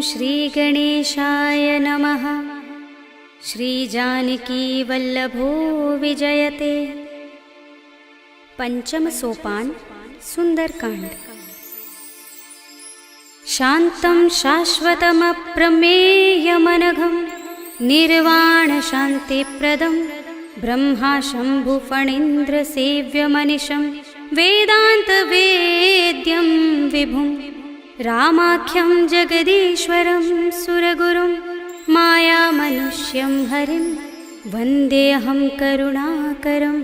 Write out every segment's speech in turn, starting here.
श्रीगणेशाय नमः। श्रीजानकीवल्लभो विजयते। पंचम सोपान सुंदरकांड। शान्तं शाश्वतमप्रमेयमनघं निर्वाणशान्तिप्रदं ब्रह्मा शम्भुफणीन्द्रसेव्यमनिशं वेदान्तवेद्यं विभुं रामाख्यं जगदीश्वरं सुरगुरुं मायामनुष्यं हरिं वन्देऽहं करुणाकरं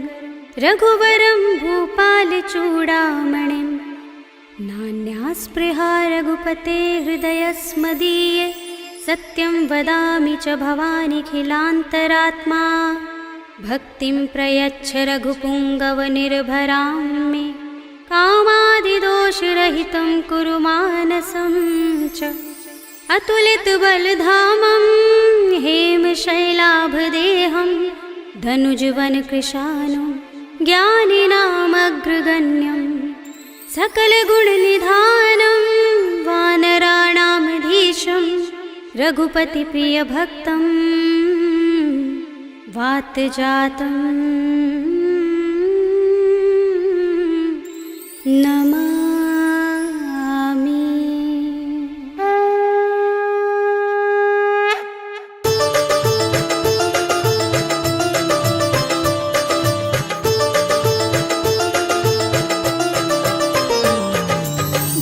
रघुवरं भूपालचूडामणिं। नान्यास्पृहा रघुपते हृदयस्मदीये सत्यं वदामि च भवानिखिलान्तरात्मा। भक्तिं प्रयच्छ रघुपुङ्गवनिर्भरां मे कामादिदोषरहितं कुरु मानसं च। अतुलितबलधामं हेमशैलाभदेहं धनुजवनकृशानं ज्ञानिनामग्रगण्यं सकलगुणनिधानं वानराणामधीशं रघुपतिप्रियभक्तं वातजातं नमामि।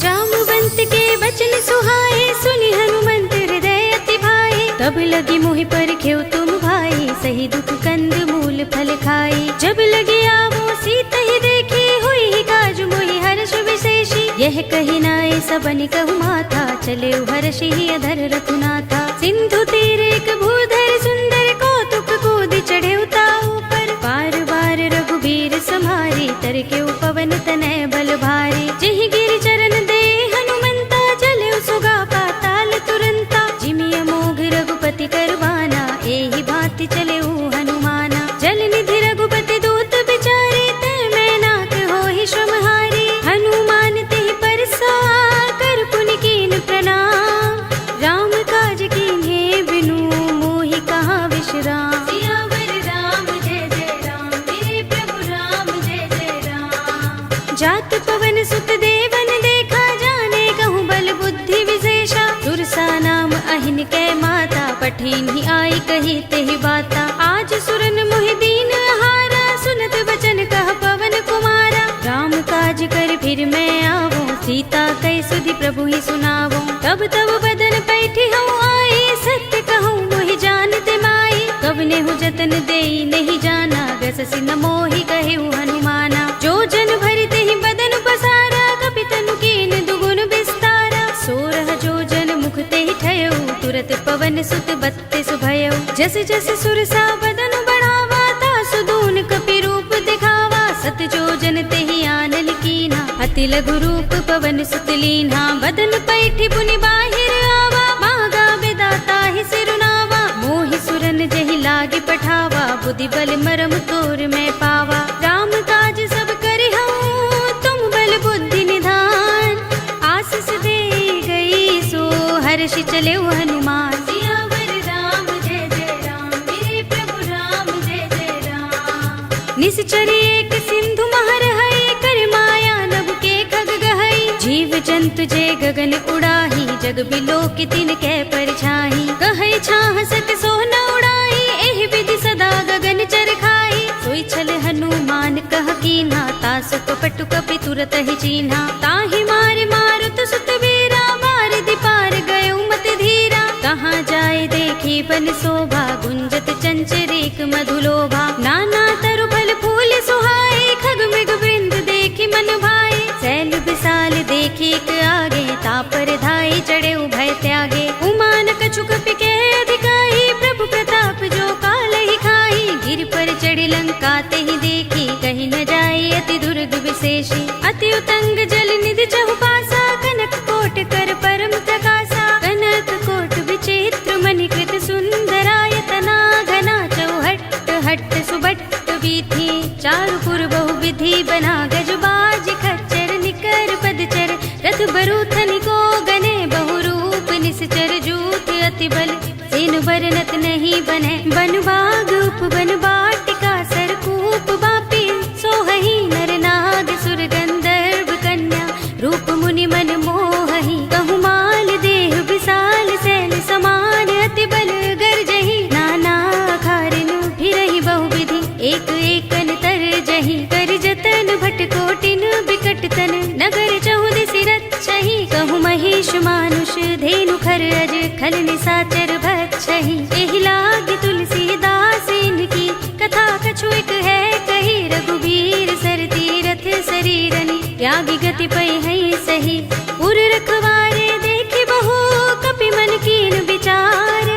जाम्बुवंत के वचन सुहाए सुनि हनुमंत हृदय अति भाए। तब लगी मोहि परखेउ तुम भाई सही दुख कंद मूल फल खाई। जब लगी आवो सीता ही देखी हुई ही काज मोहि हर्ष विशेषी। यह कही नाय सबनि कहु माथा चले हर्षि ही अधर रघुनाथा। सिंधु तीर एक भूधर सुंदर कौतुक कूद चढ़े उताऊ पर। बार बार रघुबीर समारी तर के पवन तनय बल भारी। जिहि गिर चरण दे हनुमंता चले सुगा पाताल तुरंता। जिमि अमोघ रघुपति करवाना एहि भांति चले हनुमाना। जल निधि रघुपति दूत बिचारे तै मैनाक होहि श्रमहारी। हनुमान तेहि परसा कर पुनि कीन प्रणाम। राम काज कीन्हे बिनु मोहि कहाँ विश्राम। सियावर राम जय जय राम मेरे प्रभु राम जय जय राम। जात पवन सुत देवन देखा जाने कहूँ बल बुद्धि विशेषा। सुरसा नाम अहिन कै माता पठिन ही आई कही तेहि बाता। आज सुरन मोहि दीन हारा सुनत बचन कह पवन कुमारा। राम काज कर फिर मैं आवो सीता कै सुधि प्रभु ही सुनावो। तब तब बदन पैठी हूँ आई सत्य कहूँ मोहि जानते माई। कवने हूँ जतन देई नहीं जाना गससि न मोहि कहेउ हनुमाना। जो जन भरि तेहि बदन पसारा कपितनु कीन दुगुन विस्तारा। सोरह जो जन मुख तेहि ठयउ तुरत पवन सुत बत्तीस भयउ। जस जस सुरसा बदन बढ़ावा तासु दून कपि रूप दिखावा। सत जो जन तेहि आनल कीन्हा अति लघु रूप पवन सुत लीन्हा। बदन पैठी पुनि बाहिर आवा मागा विदाता ही सिरुनावा। मोहि सुरन जहि लागे पठावा बुद्धि बल मरम तोर में पावा। राम काज सब करिहउँ तुम बल बुद्धि निधान। आशीष दे गई सो हर्षि चले हनुमान। सियावर राम जय जय राम मेरे प्रभु राम जय जय राम। निश्चर एक सिंधु महर हई कर माया नभ के खग गहई। जीव जंतु जे गगन उड़ाही जग बिलो के तिन कै परछाई। कहै छाह सक सो न उड़ाई एहि विधि सदा गगन चर खाई। सोई छल हनुमान कह कीन्हा तासु कपटु कपि तुरत ही चीन्हा। ताहि मारे मारुत सुत वीरा बारिधि पार गयो मत धीरा। कहाँ जाए देखी बन शोभा गुंजत चंचरीक मधुलोभा। नाना तरु फल फूल सुहाए खग मृग वृंद देखी मन भाए। सैल विशाल देखी एक आगे तापर धाई चढ़े भय त्यागे। उमान कछु कपि के अधिकाई प्रभु प्रताप जो काल ही खाई। गिर पर चढ़ी लंका तेहि देखी कहीं न जाए अति दुर्ग विशेषी। अति उतंग जल निधि चहुपासा कनक कोट कर परम प्रकाशा। कनक कोट विचित्र मणिकृत सुंदरायतना घना। चौहट्ट हट्ट सुबट्ट वीथि चारुपुर बहु विधि बना। गजबाज खच्चर निकर पदचर रथ बरूथनि को गने बहु रूप निश्चर जो। नहीं बने। बन बाग उपवन वाटिका सरकूप बापी, सोहही नर नाग सुर गंधर्व कन्या, रूप मुनि मन मोहही। कहु माल देह विशाल सैल समान, अति बल गर्जही। नाना खारिनु फिरहि बहुविधि, एक एकन तरजही। कर जतन भट कोटिन बिकट तन, नगर चहुदिसि रक्षहि। कहु महेश मानुष धेनु खर अज, खल निसाचर भक्षहि। एहि लाग तुलसीदास इनकी, कथा कछु एक है कही। रघुबीर सर तीरथ शरीरनि, त्यागी गति पै है सही। उर रखवारे देखि बहु, कपि मन कीन विचार।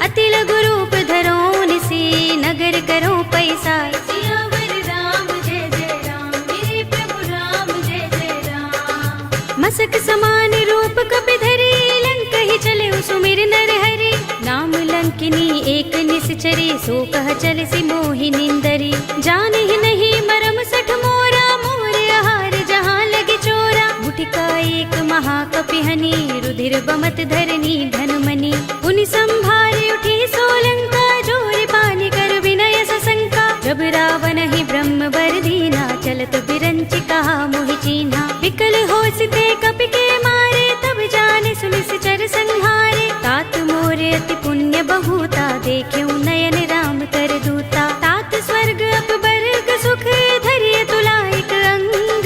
अति लघु रूप धरो निसी, नगर करो पैसार। सियावर राम जय जय राम, मेरे प्रभु राम जय जय राम। मसक समान रूप कपि धरी, लंकहि चले सुमिर नर हरि। नाम लंकिनी एक निश्चरी, सो कह चल सी मोहि निंदरी। जानहि नहीं मरम सठ मोरा, मोर आहार जहाँ लगे चोरा। मुटिका एक महाकपिहनि, रुधिर बमत धरनी धनुमनि। पुनि संभारे उठी सोलंका, जोर पानी कर विनय सशंका। जब रावण ही ब्रह्म वर दीना, चलत बिरंचि कहा मोहि चीन्हा। विकल होसिते कपि के मारे, तब जाने सुनिस चर संहारे। तात मोरे अति पुण्य बहुता, देख्यऊ नयन राम कर दूता। तात स्वर्ग अपवर्ग सुख, धरिय तुला एक अंग।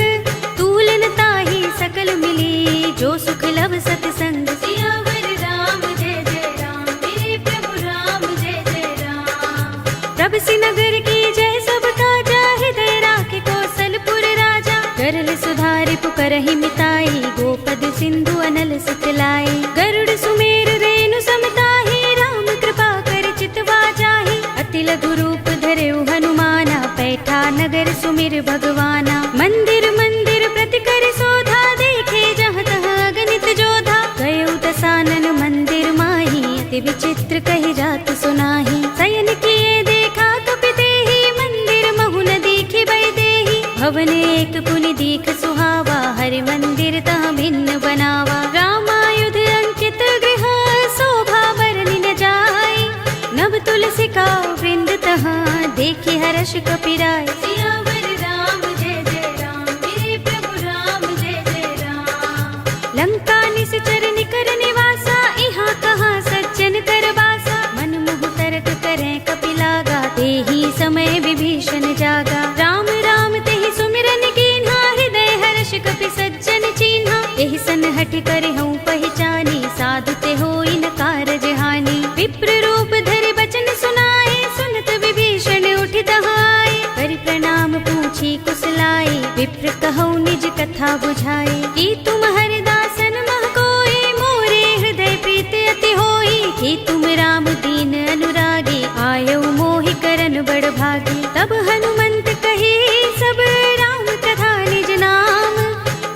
तूलन ताहि सकल मिली, जो सुख लब सतसंग। सियावर राम जय जय राम, मेरे प्रभु राम जय जय राम। प्रभ नगर की जय सब काजा, हृदय राखे कौशलपुर राजा। करल सुधारि पुकरहि मिताई, गोपद सिंधु अनल सुतलाई। गरुड़ सुमेर रेणु समताहि, राम कृपा कर चितवा जाहि। अति लघु रूप धरेउ हनुमाना, पैठा नगर सुमिर भगवाना। मंदिर मंदिर प्रति कर शोधा, देखे जहाँ तहाँ अगणित जोधा। गयउ दसानन मंदिर माही, अति विचित्र कहि जात सुनाही। शयन किए देखा कपि तेहि, मंदिर महु न दीखि बै देहि। भवन एक पुनि दीख सुहावा, हरि मंदिर तह भिन्न बनावा। रामायुध अंकित गृह, शोभा बरनि न जाय। नव तुलसी का वृंद तहाँ, देखि हर्ष कपि राय। सियावर राम जय जय राम, मेरे प्रभु राम जय जय राम। लंका निश्चर निकर निवासा, इहाँ कहाँ सज्जन कर बासा। मन मुह तर्क करें कपि लागा, तेहि समय विभीषण जागा। राम राम तेहि सुमिरन कीन्हा, हृदय हर्ष कपि सज्जन चीन्हा। एहि सन हठि करे हूँ पहचानी, साधु ते होई न कारज हानि। विप्र रूप धरि बचन सुनाए, सुनत विभीषण उठि तहाए। करि प्रणाम पूछी कुशलाई, विप्र कहौ निज कथा बुझाई। कि तुम हरिदासन मह कोई, मोरे हृदय प्रीति अति होई। कि तुम राम दीन अनुरागी, आयौ मोहि करन बड़ भागी। तब हनुमंत कही सब राम कथा निज नाम।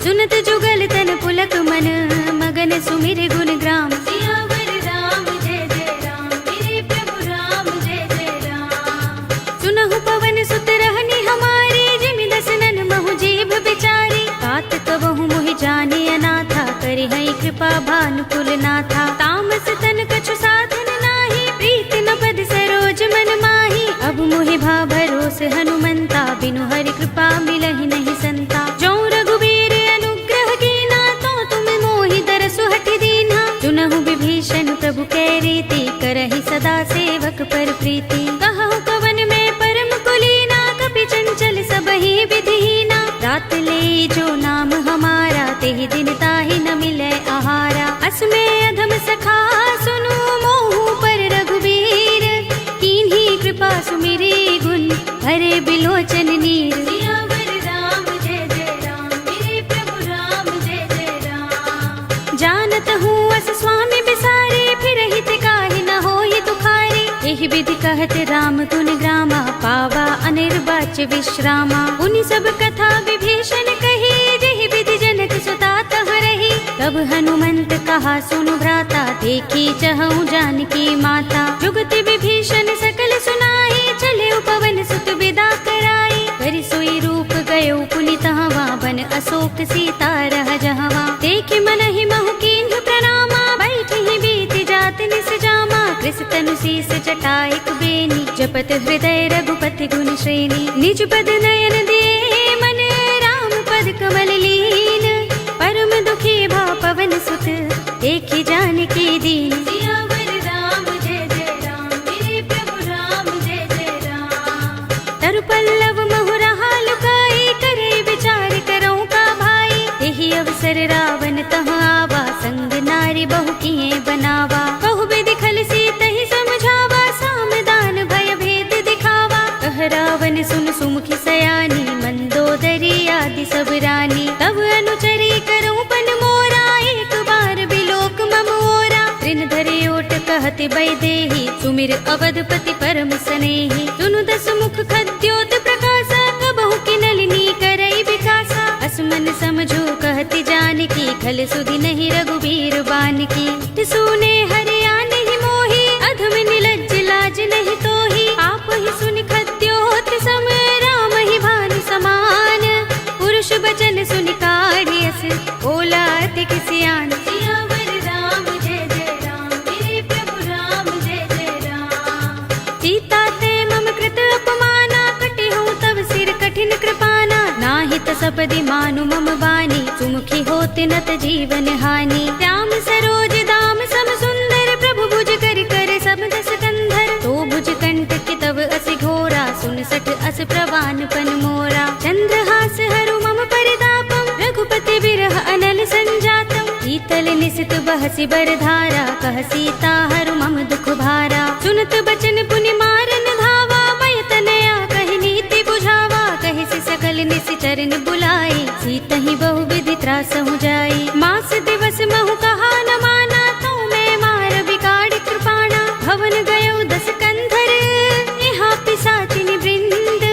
सुनत जुगल तन पुलक मन, मगन सुमिर गुण ग्राम। सियावर राम जय जय राम, मेरे प्रभु राम जय जय राम। सुनहु पवन सुत रहनी हमारी, जिमि दसनन महु जीभ बिचारी। तात कबहु मोहि जाने अनाथा, करि हई कृपा भानुकुल नाथा। तामस तन कछु साधन नाही, प्रीति न पद सरोज मन माही। अब मोहि भा भरोस हनुमंता, बिनु हरि कृपा मिलहि नहीं संता। जो रघुबीर अनुग्रह कीना, तो तुम मोहि दरसु हठि दीन्हा। चुनहु विभीषण प्रभु कै रीति, करहि सदा सेवक पर प्रीति। कहु कवन में परम कुलीना, कपि चंचल सबहि विधिहीना। रात ले जो नाम हमारा, तेहि दिन ताहि न मिलै आहारा। असमय अधम सखा सुनु, मोहु पर रघुबीर। कीन्ही कृपा सुमिरी गुण, भरे बिलोचन नीर। सियावर राम जय जय राम, मेरे प्रभु राम जय जय राम। जानत हूँ अस स्वामी बिसारे, फिर हित काहि न होई दुखारी। एहि विधि कहत राम गुण ग्रामा, पावा अनिर्वाच्य विश्रामा। उनि सब कथा विभीषण कही, जेहि विधि जनक सुता तह रही। तब हनुमंत कहा सुनु भ्राता, देखी चहु जानकी माता। जुगति विभीषण सकल सुनाई, चले पवन सुत विदा कराई। करि सोई रूप गयो पुनि तहवा, बन अशोक सीता रह जहवा। देखि मनहि महु कीन्ह प्रणामा, बैठहि बीति जात निस जामा। कृष तनु शीस जटाई जपत हृदय रघुपति गुण श्रेणी। निज पद नयन दिए मन राम पद कमल लीन। परम दुखी भव पवन सुत देखि जानकी दीन। सियावर राम जय जय राम, मेरे प्रभु राम जय जय राम। तरु पल्लव महुरहा लुकाई, करे विचार करो का भाई। यही अवसर रावण तहाँ आवा, संग नारी बहु किए बनावा। कहु विधि खल सीतहि समझावा, सामदान भय भेद दिखावा। कह रावण सुन सुमुखी सयानी, मंदोदरी आदि सब रानी। तब अनुचरी करूं पन मोरा, एक बार बिलोक मम ओरा। तृण धरे ओट कहति वैदेही, सुमिर अवधपति परम स्नेही। सुनु दस मुख खद्योत प्रकाशा, कबहु की नलिनी करई विकासा। असमन समझो कहति जानकी, खल सुधि नहीं रघुबीर बानकी। सुने हरिया नहीं मोही, अधम निलज्ज लाज नहीं तोही। आप ही सुनि खद्योत सम, राम ही भानु समान। पुरुष बचन सुनि काढ़ियस, बोला अति किसियान। सियावर राम जय जय राम, मेरे प्रभु राम जय जय राम। सीता ते मम कृत अपमाना, कटे हूँ तब सिर कठिन कृपाना। नाहित सपदि मानु मम बानी, सुमुखी होत नत जीवन हानि। श्याम सरोज दाम सम सुंदर, प्रभु भुज कर कर सब दस कंधर। तो भुज कंठ की तब असि घोरा, सुन सठ अस प्रवान पन मोरा। चंद्रहास हरु मम परितापम, रघुपति बिरह अनल संजातम। शीतल निसित बहसि बरधारा, कह सीता हरु मम दुख भारा। सुनत बचन पुनि मारन धावा, मय तनया कहि नीति बुझावा। कहि सि सकल निसि चरण बुलाई, सीतहि बहु विधि त्रासहु जाई। मास दिवस महु कहा न माना, तो मैं मार बिगाड़ कृपाणा। भवन गयो दस कंधर, यहाँ पिशाचिनी वृंद।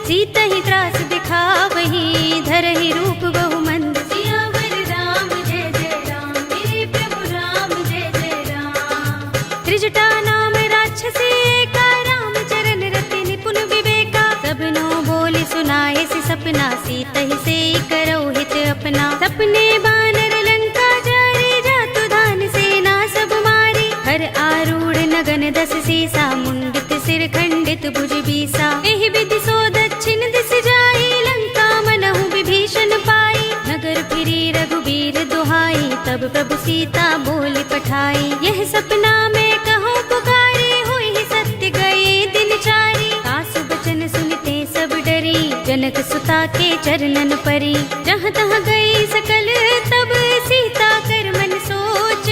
सीतहि त्रास दिखावही, धरहि रूप बहु मंद। सियावर राम जय जय राम, मेरे प्रभु राम जय जय राम। त्रिजटा नाम राक्षसी एका, राम चरण रति निपुण विवेका। सबनो बोले सुनाए सि सपना, सीतहि से करो हित अपना। सपने बानर लंका जारी, जातु धान सेना सब मारी। हर आरूढ़ नगन दस सीसा, मुंडित सिर खंडित भुज बीसा। एहि विधि सो दक्षिण दिस जाई, लंका मनहु विभीषण पाई। नगर फिरी रघुबीर दुहाई, तब प्रभु सीता बोली पठाई। यह सपना में कहूँ पुकारी, हुई सत्य गए दिन चारी। सासु बचन सुनते सब डरी, जनक सुता के चरणन परी। जहाँ तहाँ गई सकल तब सीता कर मन सोच।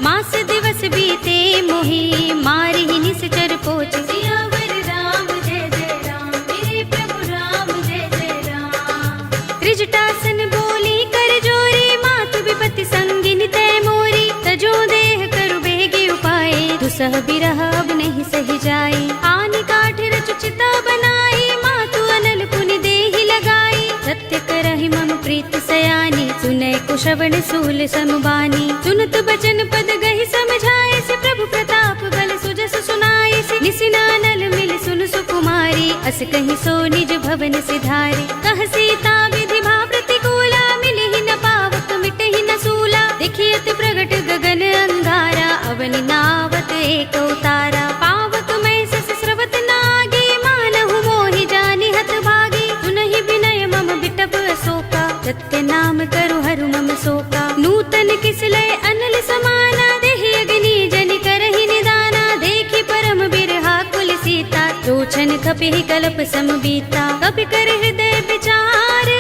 मास दिवस बीते मोही, मारी ही निश्चर पोच। सियावर राम जय जय राम, मेरे प्रभु राम जय जय राम। त्रिजटासन बोली कर जोरी, मातु विपत्ति संगिनी तय मोरी। तजो देह करु बेगे उपाय, दुसह बिरह अब नहीं सही जाए। आनि काठ रचु चिता बनाई, मातु अनल पुनि देहि लगाई। सत्य करहि मम प्रीत सयानी, सुनै कुशवन सूल समुबानी। सुनत बचन पद गहि समझाए, से प्रभु प्रताप बल सुजस सुनाए। से निसिनानल मिल सुन सुकुमारी, अस कहि सो निज भवन सिधारे। कह सीता विधि भा प्रतिकूला, मिलि ही न पावक मिटहि न सूला। देखियत प्रगट गगन अंगारा, अवनि नावत एक उतारा। पावक मैं सस स्रवत नागी, मानहु मोहि जानि हत भागी। सुनहि विनय मम बिटप अशोका, सत्य नाम करु हरु मम शोका। नूतन किसलय अनल समाना, देहि अग्नि जनि करहि निदाना। देखि परम बिरहा कुल सीता, लोचन खपिहि कल्प सम बीता। कपि कर हृदय विचार,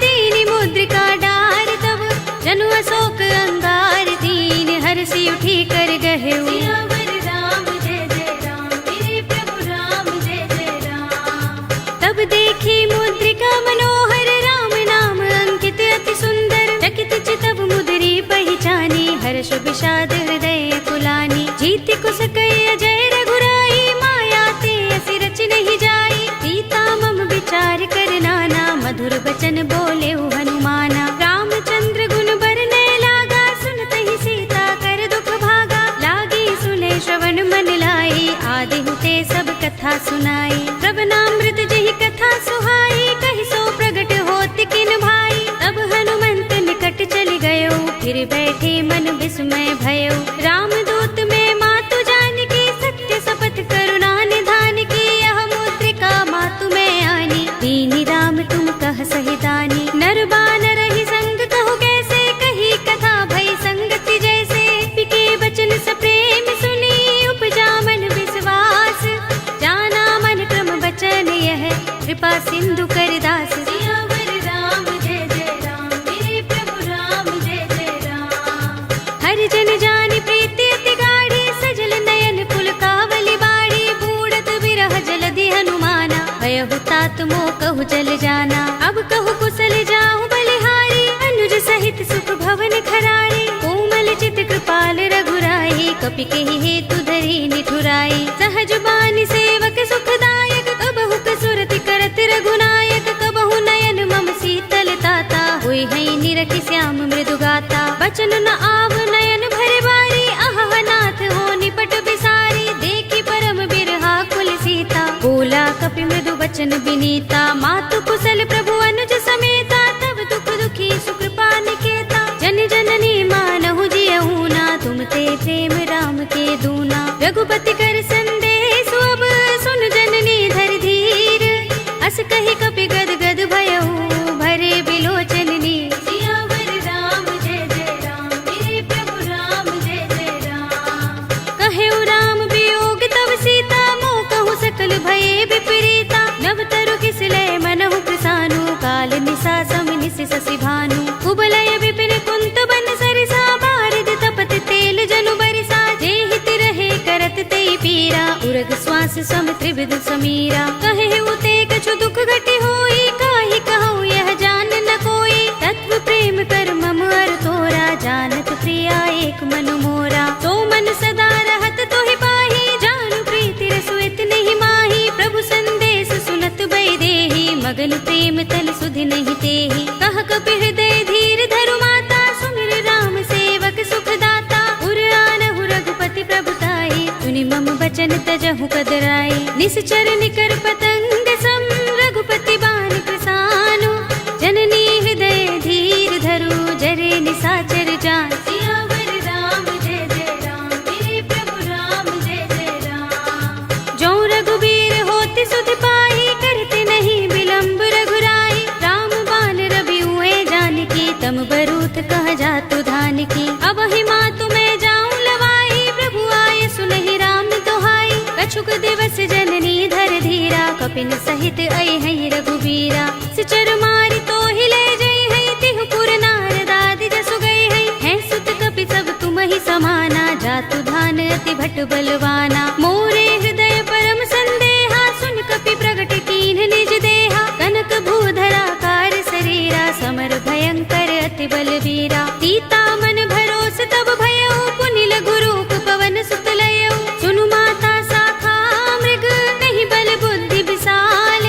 दीनि मुद्रिका डार। तब जनु अशोक अंगार, दीन हर्षि उठी कर गहेउ। सियावर राम जय जय राम, मेरे प्रभु राम जय जय राम। तब देखी मुद्रिका मनोहर, राम नाम अंकित अति सुंदर। चकित चितव मुद्री पहचानी, हर्ष विषाद हृदय कुलानी। जीति कुश कई अजय रघुराई, माया ते असि रच नहीं जाई। सीता मम विचार कर नाना, मधुर बचन बोले हनुमाना। रामचंद्र गुण बरनय लागा, सुनतहि सीता कर दुख भागा। लागी सुने श्रवण मन लाई, आदि हुते सब कथा सुनाई। श्रवणामृत जहि कथा सुहाई, कहि सो प्रगट होत किन भाई। तब हनुमंत निकट चल गयो, फिर बैठे मन विस्मय भयो। रामदूत में मातु जानकी, सत्य शपथ करुणा निधान की। तात मो कहु जल जाना। अब कहु कुशल जाऊं बलिहारी, अनुज सहित सुख भवन खरारी। कोमल चित कृपाल रघुराई, कपि केहि हेतु धरी निठुराई। सहज बानी सेवक सुखदायक, कबहु कसुरति करत रघुनायक। कबहु नयन मम शीतल ताता, होय है निरखि श्याम मृदु गाता। बचन न आव नयन भरे बारी, अहह नाथ हो निपट बिसारी। देखी परम बिरहा कुल सीता, बोला कपि मृदु वचन विनीता। मातु कुशल प्रभु अनुज समेता, तब दुख दुखी सुकृपा निकेता। जन जननी मानहु जियहु ना, तुम ते प्रेम राम के दूना। रघुपति कर संदेश अब सुन जननी धर धीर। अस कहि कपि गद गद भयहु, भरे बिलोचन नीर। सियावर राम जय जय राम, मेरे प्रभु राम जय जय राम। कहेउ राम वियोग तब सीता, मोह कहु सकल भये विपरीता। नव तरु किसलय मनहु कृसानु, काल निसा सम निसि शशि भानु। कुबलय विपिन कुंत बन सरिसा, बारिद तपत तेल जनु बरिसा। जे हित रहे करत तेई पीरा, उरग श्वास सम त्रिविध समीरा। कहे उते कछु दुख घटी होई, काहि कहूँ यह जान न कोई। तत्व प्रेम कर मम अर तोरा, जानत प्रिया एक मन मोरा। तो मन सदा रहत तोहि पाही, जानु प्रीति रसु इतहि माही। प्रभु संदेश सुनत भय देहि, मगन प्रेम तल सुधि नहीं तेहि। कह कपि हृदय धीर धरु माता, सुमिर राम सेवक सुख दाता। उर आनहु रघुपति प्रभुताई, सुनि मम वचन तजहु कदराई। निश्चर निकर पतंग सम, रघुपति बान कृसानु। जननी हृदय धीर धरु, जरे निसाचर जान। सियावर राम जय जय राम, मेरे प्रभु राम जय जय राम। जो रघुबीर होति सुधि पाई, करते नहीं विलंब रघुराई। राम बान रवि हुए जानकी, तम बरूथ कह जातु धान की। अब ही मातु मैं जाऊं लवाई, प्रभु आए सुनहि राम दोहाई। कछुक दिवस जननी धर धीरा, कपिन सहित अय है रघुबीरा। सिचर मारि तो हिले जय है, तिहु पुर नारद आदि जसु गए है। हैं सुत कपि सब तुम ही समाना, जातु धान अति भट बलवाना। मोरे हृदय परम संदेहा, सुन कपि प्रगट कीन्ह निज देहा। कनक भूधरा कार शरीरा, समर भयंकर अति बलवीरा। सीता मन भरोस तब भयउ, पुनि लघु रूप पवन सुत लयउ। सुनु माता शाखा मृग, नहीं बल बुद्धि विशाल।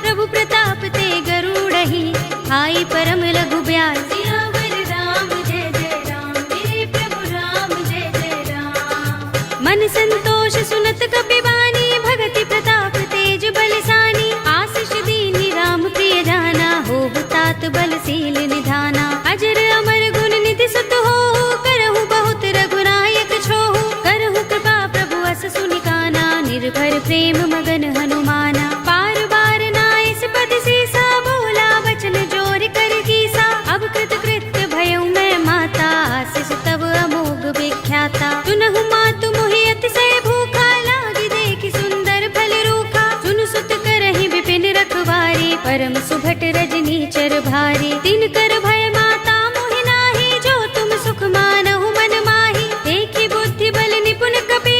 प्रभु प्रताप ते गरुड़हि, हाई परम लघु ब्याल। सियावर राम जय जय राम, मेरे प्रभु राम जय जय राम। मन संतोष सुनत कपि बानी, भगति प्रताप तेज बलसानी। आशीष दीनि राम प्रिय जाना, होहु तात बलशील निधाना। अजर अमर गुण निधि सुत हो, करहु बहुत रघुनायक छोहु। करहु कृपा प्रभु अस सुनि काना, निर्भर प्रेम मगन हनुमाना। बार बार नाइस पद सीसा, बोला वचन जोर कर कीसा। अब कृत कृत्य भयउ मैं माता, आशीष तब अमोघ विख्याता। सुनहु मातु मोहि अतिशय भूखा, लागी देखि सुंदर फल रूखा। सुन सुत करहि विपिन रखवारी, परम सुभट रजनी चर भारी। तिन कर भय माता मोहि नाही, जो तुम सुख मानहु मन माही। देखि बुद्धि बल निपुण कपि,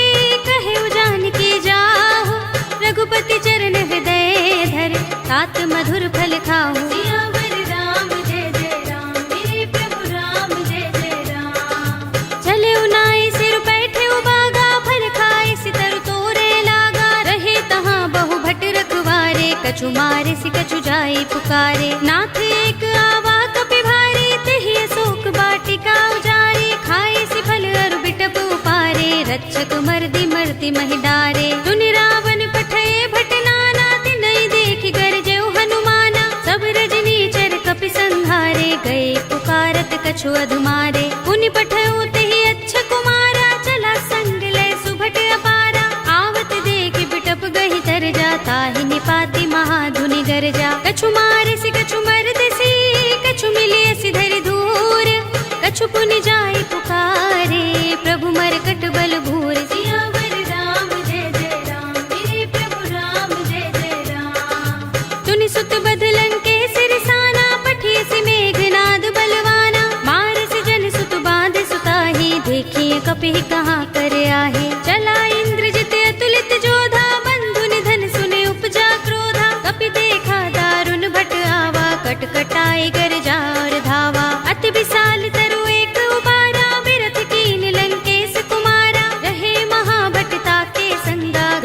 कहेउ जानकी जाहु। रघुपति चरण हृदय धर, तात मधुर फल खाहु। सियावर राम जय जय राम, मेरे प्रभु राम जय जय राम। चले उनाई सिर बैठे उबागा, फल खाए सितर तोरे लागा। रहे तहाँ बहु भट रखवारे, कछु मारे सि कछु जाई पुकारे। नाथ एक आवा कपि भारी, तेहि अशोक वाटिका उजारी। खाए सि फल अरु बिटप उपारे, रक्षक मर्दि मर्दि महि डारे। सुनि रावण पठये भट नाना, तिनहि देखि गरजेउ हनुमाना। सब रजनी चर कपि संहारे, गए पुकारत कछु अधुमारे। पुनि पठयउ तेहि अच्छा कुमारा, चला संग लय सुभट अपारा। आवत देखि बिटप गहि तर जा, ताहि निपाति महाधुनि गरजा। कछु मारे सि कछु मर्द सी, कछु मिलिय सि धरि धूर। कछु पुनि जाई पुकारे, प्रभु मरकट बल भूर। सियावर राम जय जय राम, मेरे प्रभु राम जय जय राम। तुनि सुत बदलन के सिरसाना, पठिय सि मेघनाद बलवाना। मार सि जन सुत बांध सुताही, देखिए कपि कहाँ कर आहे। चला इंद्रजित अतुलित जोधा, बंधु निधन सुने उपजा क्रोधा। कपि देख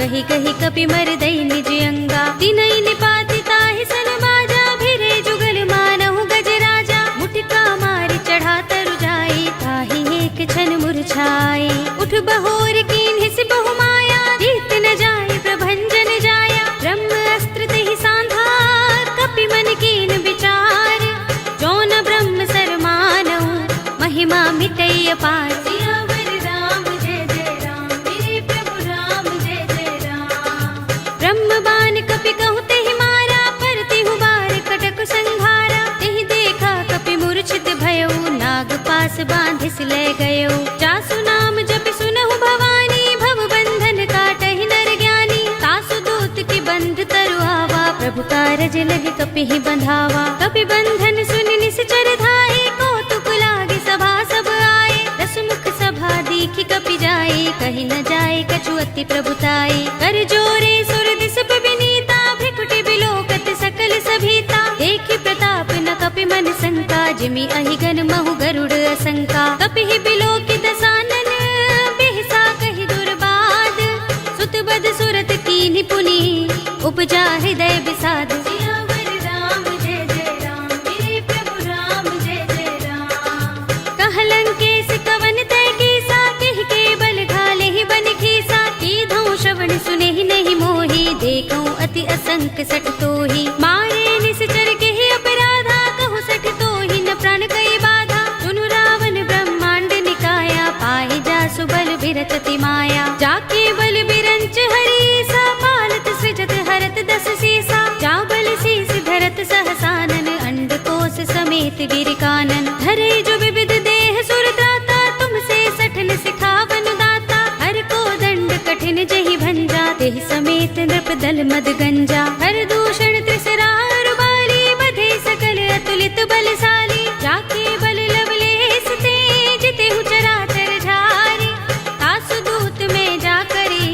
कही कही कपि मर दई निज अंगा। तिनई निपाति ताहि सन बाजा, भिरे जुगल मानहु गज राजा। मुटिका मारि चढ़ा तरु जाई, ताहि एक क्षण मुरझाई। उठ बहोर कीन्हि सि बहु माया, जीत न जाय प्रभंजन जाया। ब्रह्म अस्त्र तेहि सांधा, कपि मन कीन विचार। जो न ब्रह्म सर मानहु, महिमा मिटई अपार। सियावर राम जय जय राम, मेरे प्रभु राम जय जय राम। ब्रह्म बाण कपि कहु तेहि मारा, पर तिहु बार कटक संघारा। तेहि देखा कपि मूर्छित भयउ, नाग पास बांधिस ले गयउ। जासु नाम जपि सुनहु भवानी, भव बंधन काटहि नर ज्ञानी। तासु दूत की बंध तरु आवा, प्रभु कारज लगे कपि ही बंधावा। कपि बंधन सुनि निश्चर धाये, कौतुक लागे सभा सब आए। दस मुख सभा दीखि कपि जाए, कहि न जाए कछु अति प्रभुताई। कर जोरे सुर दिस विनीता, भ्रिकुटि बिलोकत सकल सभीता। देखि प्रताप न कपि मन शंका, जिमि अहिगन महु गरुड़ असंका। कपि ही बिलोकि दसानन, बिहसा कहि दुर्बाद। सुत बद सुरत कीन्हि पुनि, उपजा हृदय विषाद। सियावर राम जय जय राम, मेरे प्रभु राम जय जय राम। कहलंकेश कवन तय कीसा, किहि के बल घाले ही बन खीसा। कीधौ श्रवण सुनेहि नहीं मोहि, देखौ अति असंक सठ तोहि। मारे निश्चर केहि अपराधा, कहु सठ तोहि न प्राण कई बाधा। सुनु रावण ब्रह्मांड निकाया, पाहि जासु बल बिरत अति माया। जाके बल बिरंच हरीसा, पालत सृजत हरत दस सीसा। जा बल शीस धरत सहसानन, अंडकोश समेत गिर कानन। धरे जो विविध देह सुर त्राता, तुमसे सठन सिखावन दाता। हर को दंड कठिन जहि भंजा, तेहि समेत नृप दल मद गंजा। हर दूषण त्रिसरा बाली, बधे सकल अतुलित बलशाली। जाके बल लवलेस ते, जितेहु चराचर झारी। तासु दूत में जा करी,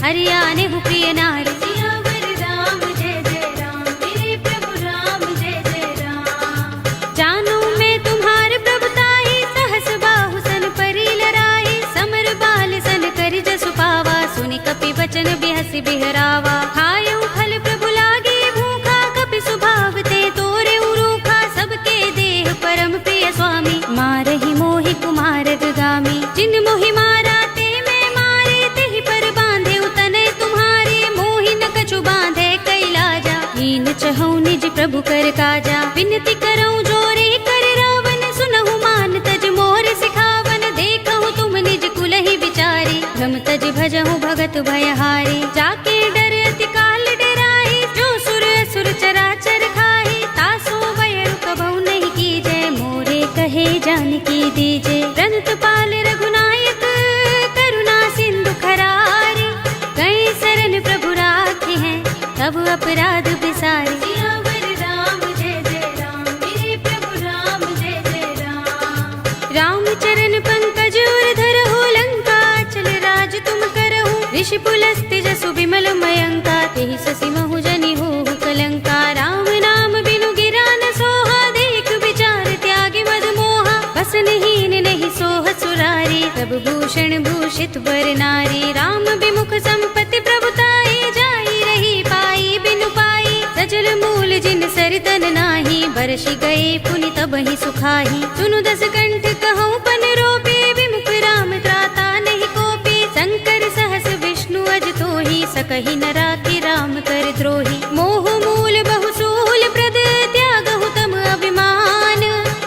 हरियाने हु प्रिय नारी। सियावर राम जय जय राम, मेरे प्रभु राम जय जय राम। जानो मैं तुम्हार प्रभुताई, सहस बाहु सन परी लराई। समर बाल सन करि जसु पावा, सुनि कपि वचन बिहसि बिहरावा। खायउ फल प्रभु लागे भूखा, कपि सुभाव ते तोरे रूखा। सबके देह परम प्रिय स्वामी, मारहि मोहि कुमार गामी। जिन मोहि मारा ते मैं मारे, तेहि पर बांधे तनय तुम्हारे। मोहि न कछु बांधे कैलाजा, हीन चहु निज प्रभु कर काजा। विनती करऊं जोरे कर रावण, सुनहु मान तज मोर सिखावन। देखहु तुम निज कुल ही विचारी, भ्रम तज भजहु भगत भयहारी। जाके डर अति काल डराई, जो सुर असुर चराचर खाई। तासो बयरु कबहु नहीं कीजै, मोरे कहे जानकी दीजे। रंत पाल रघुनायक, करुणा सिंधु खरारी। गए शरण प्रभु राखी हैं, तब अपराध बिसारी। सियावर राम जय जय राम, मेरे प्रभु राम जय जय राम। राम चरण पंकज उर धरहु, लंका चल राज तुम करहु। ऋषि पुलस्त्य जसु विमल मयंका, तेहि ससि महु जनि होहु कलंका। राम नाम बिनु गिरा न सोहा, देख विचार त्यागी मद मोहा। बसनहीन नहीं सोह सुरारी, तब भूषण भूषित बर नारी। राम विमुख संपत्ति प्रभुताई, जाई रही पाई बिनु पाई। सजल मूल जिन सरितन नाही, बरसि गए पुनि तबहि सुखाही। सुनु दस कंठ कहूँ पन रोपी, विमुख राम त्राता नहीं कोपी। शंकर सहस विष्णु अज तोहि, सकहि न राखी राम कर द्रोही। मोह मूल बहु सूल प्रद, त्यागहु तम अभिमान।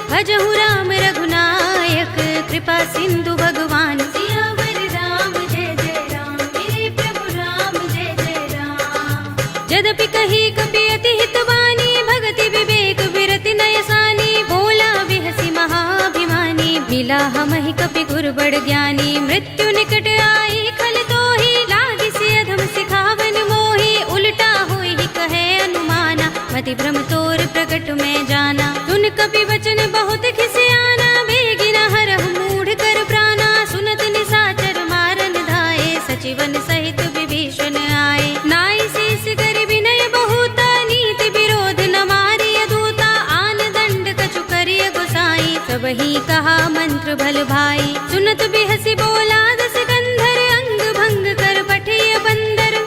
भजहु राम रघुनायक, कृपा सिंधु भगवान। सियावर राम जय जय राम, मेरे प्रभु राम जय जय राम। यद्यपि कही कपि अति हितवानी, भगति विवेक विरति नयसानी। बोला बिहसि महाभिमानी, मिला हमहि कपि गुर बड़ ज्ञानी। मृत्यु निकट आई खल तोहि, लागिसि अधम सिखावन मोहि। उल्टा होई कहे अनुमाना, मति भ्रम तोर प्रकट में जाना। सुन कपि वचन बहुत खिसियाना, बेगिना हरहु मूढ़ कर प्राणा। सुनत निशाचर मारन धाये, सचिवन सहित विभीषण आए। नाई शीस कर विनय बहुता, नीति विरोध न मारिय दूता। आन दंड कछु करिय गोसाई, सबहि कहा मंत्र भल भाई। सुनत बिहसि बोला दस कंधर, अंग भंग कर पठिय बंदर।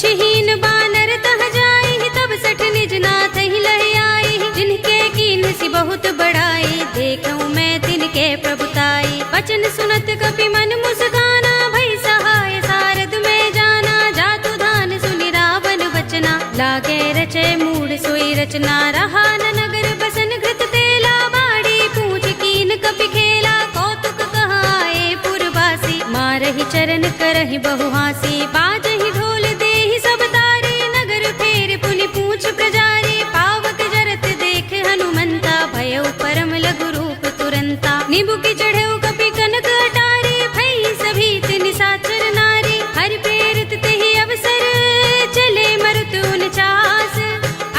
पूछहीन बानर तह जाई, तब सठ निज नाथ ही लह आई। जिनके कीन सी बहुत बड़ाई, देखूं मैं तिनके प्रभुताई। वचन सुनत कपि मन मुस्काना, भई सहाय सारद में जाना। जातु धान सुनि रावण वचना, लागे रचे मूढ़ सोई रचना। रहा न नगर बसन घृत तेला, बाड़ी पूछ कीन कपि खेला। कौतुक कहाए पुरवासी, मारहि चरण करहि बहु हासी। बाजहि ढोल देहि सब तारी, नगर फेर पुनि पूछ प्रजारी। पावक जरत देख हनुमंता, भयउ परम लघु रूप तुरंता। निबुकि चढ़ऊ कपि कनक अटारी, भई सभीत निशाचर नारी। हरि प्रेरित तेहि अवसर, चले मरुत 49।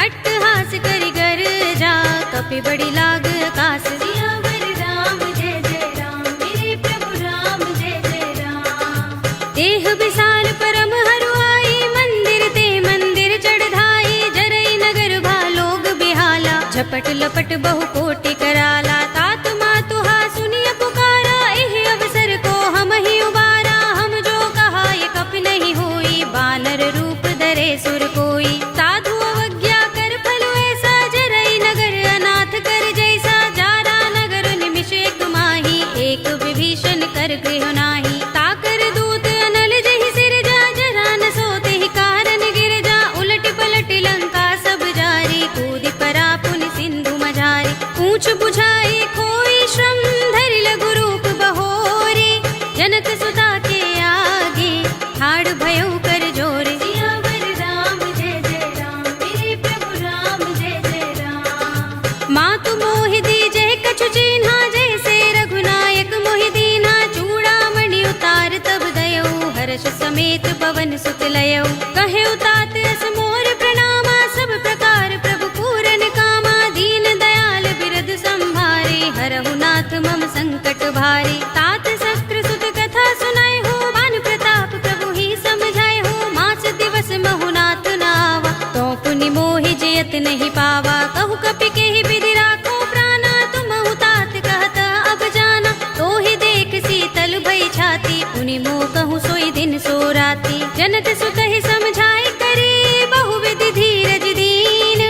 अट्टहास करि गर्जा, कपि बड़ी लाग आकाश। सियावर राम जय जय राम, मेरे प्रभु राम जय जय राम। देह विशाल परम हरुआई, मंदिर ते मंदिर चढ़ाई। जरई नगर भालोग बिहाला, झपट लपट बहु कोटि कराला। तात मातुहा सुनिय पुकारा, एह अवसर को हम ही उबारा। हम जो कहा ये कपि नहीं होई, बानर रूप धरे सुर कोई। साधु अवज्ञा कर फल ऐसा, जरई नगर अनाथ कर जैसा। जारा नगर निमिष एक माही, एक विभीषण कर गृह नाही। ताकर दूत अनल जहि सिर जा, जरा न सोते ही कारण गिर जा। उलट पलट लंका सब जारी, कूदि परा पुनि सिंधु मझारी। पूछ बुझाई कोई श्रम, धरि लघु रूप बहोरी। जनक सुता के आगे, ठाड़ भयउ कर जोरे। सियावर राम जय जय राम, मेरे प्रभु राम जय जय राम। मातु मोहि दीजे कछु चिन्हा, जैसे रघुनायक मोहि दीन्हा। चूड़ामणि उतार तब दयऊ, हर्ष समेत पवन सुत लयऊ। कहे तात अस मोर प्रणामा, सब प्रकार प्रभु पूरन कामा। दीन दयाल बिरद संभारे, हरहु नाथ मम संकट भारे। तात शस्त्र सुत कथा सुनाए हो, बान प्रताप प्रभु ही समझाए हो। मास दिवस महु नाथ नावा, तो पुनि मोहि जयत नहीं पावा। कहु कपि केहि विधि राखो प्राणा, तुमहु तात कहत अब जाना। तो ही देख शीतल भई छाती, पुनि मोह कहूँ सोई दिन सो राती। जनक सुत ही समझाई करी, बहु विधि धीरज दीन।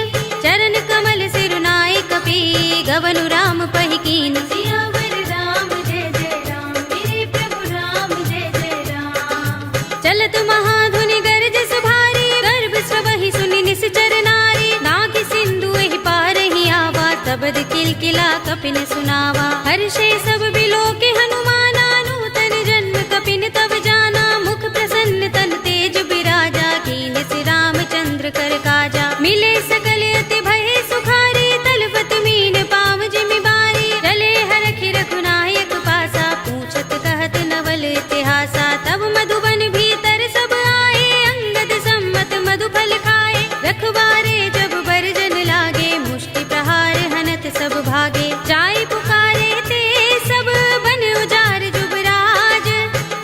चरण कमल सिरुनाई कपि, गवनु राम पहि कीन। सियावर राम जय जय राम, मेरे प्रभु राम जय जय राम। चलत महाधुनि गरज सुभारी, गर्भ सबहि सुनि निश्चर नारी। नाग सिंधु एहि पार ही आवा, तबद किलकिला कपिन सुनावा। हर्षे सब बिलोके हनुमाना, नूतन जन्म कपिन तब जाना। मुख प्रसन्न तन तेज बिराजा, कीन सि रामचंद्र कर काजा। मिले सकल अति भय सुखारी, तलपत मीन पाव जिमि बारी। चले हरखि रघुनायक पासा, पूछत कहत नवल इतिहासा। तब मधुबन भीतर सब आए, अंगद सम्मत मधु फल खाए। रखवारे जब बरजन लागे, मुष्टि प्रहार हनत सब भागे। जाय पुकारे ते सब बन उजार जुबराज।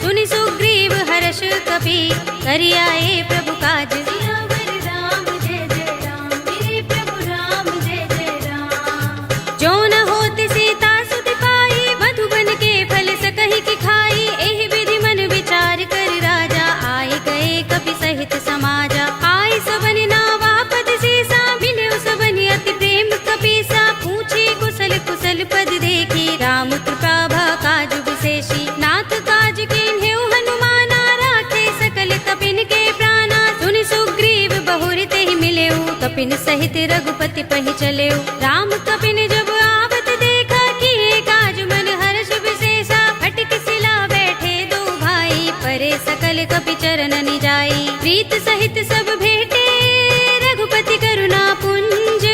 सुनि सुग्रीव हर्ष कपि, करि आए प्रभु काज। सियावर राम जय जय राम, मेरे प्रभु राम जय जय राम। जो न होति सीता सुत पाई, मधुबन के फल सकहि की खाई। एहि विधि मन विचार कर राजा, आए गए कपि सहित समाजा। आय सबनि नावा पद सीसा, मिले सबनि अति प्रेम कपीसा। पूछे कुशल कुशल पद देखी, राम कृपा भा काज विशेषी। नाथ काज कीन्हेउ हनुमाना, राखे सकल कपिन के प्राणा। सुनि सुग्रीव बहुर तेहि मिलेउ, कपिन सहित रघुपति पहि चलेउ। राम कपिन जब आवत देखा, किए काज मन हर्ष विशेषा। फटिक सिला बैठे दो भाई, परे सकल कपि चरणनि जाई। प्रीत सहित सब भेटे, रघुपति करुणा पुंज।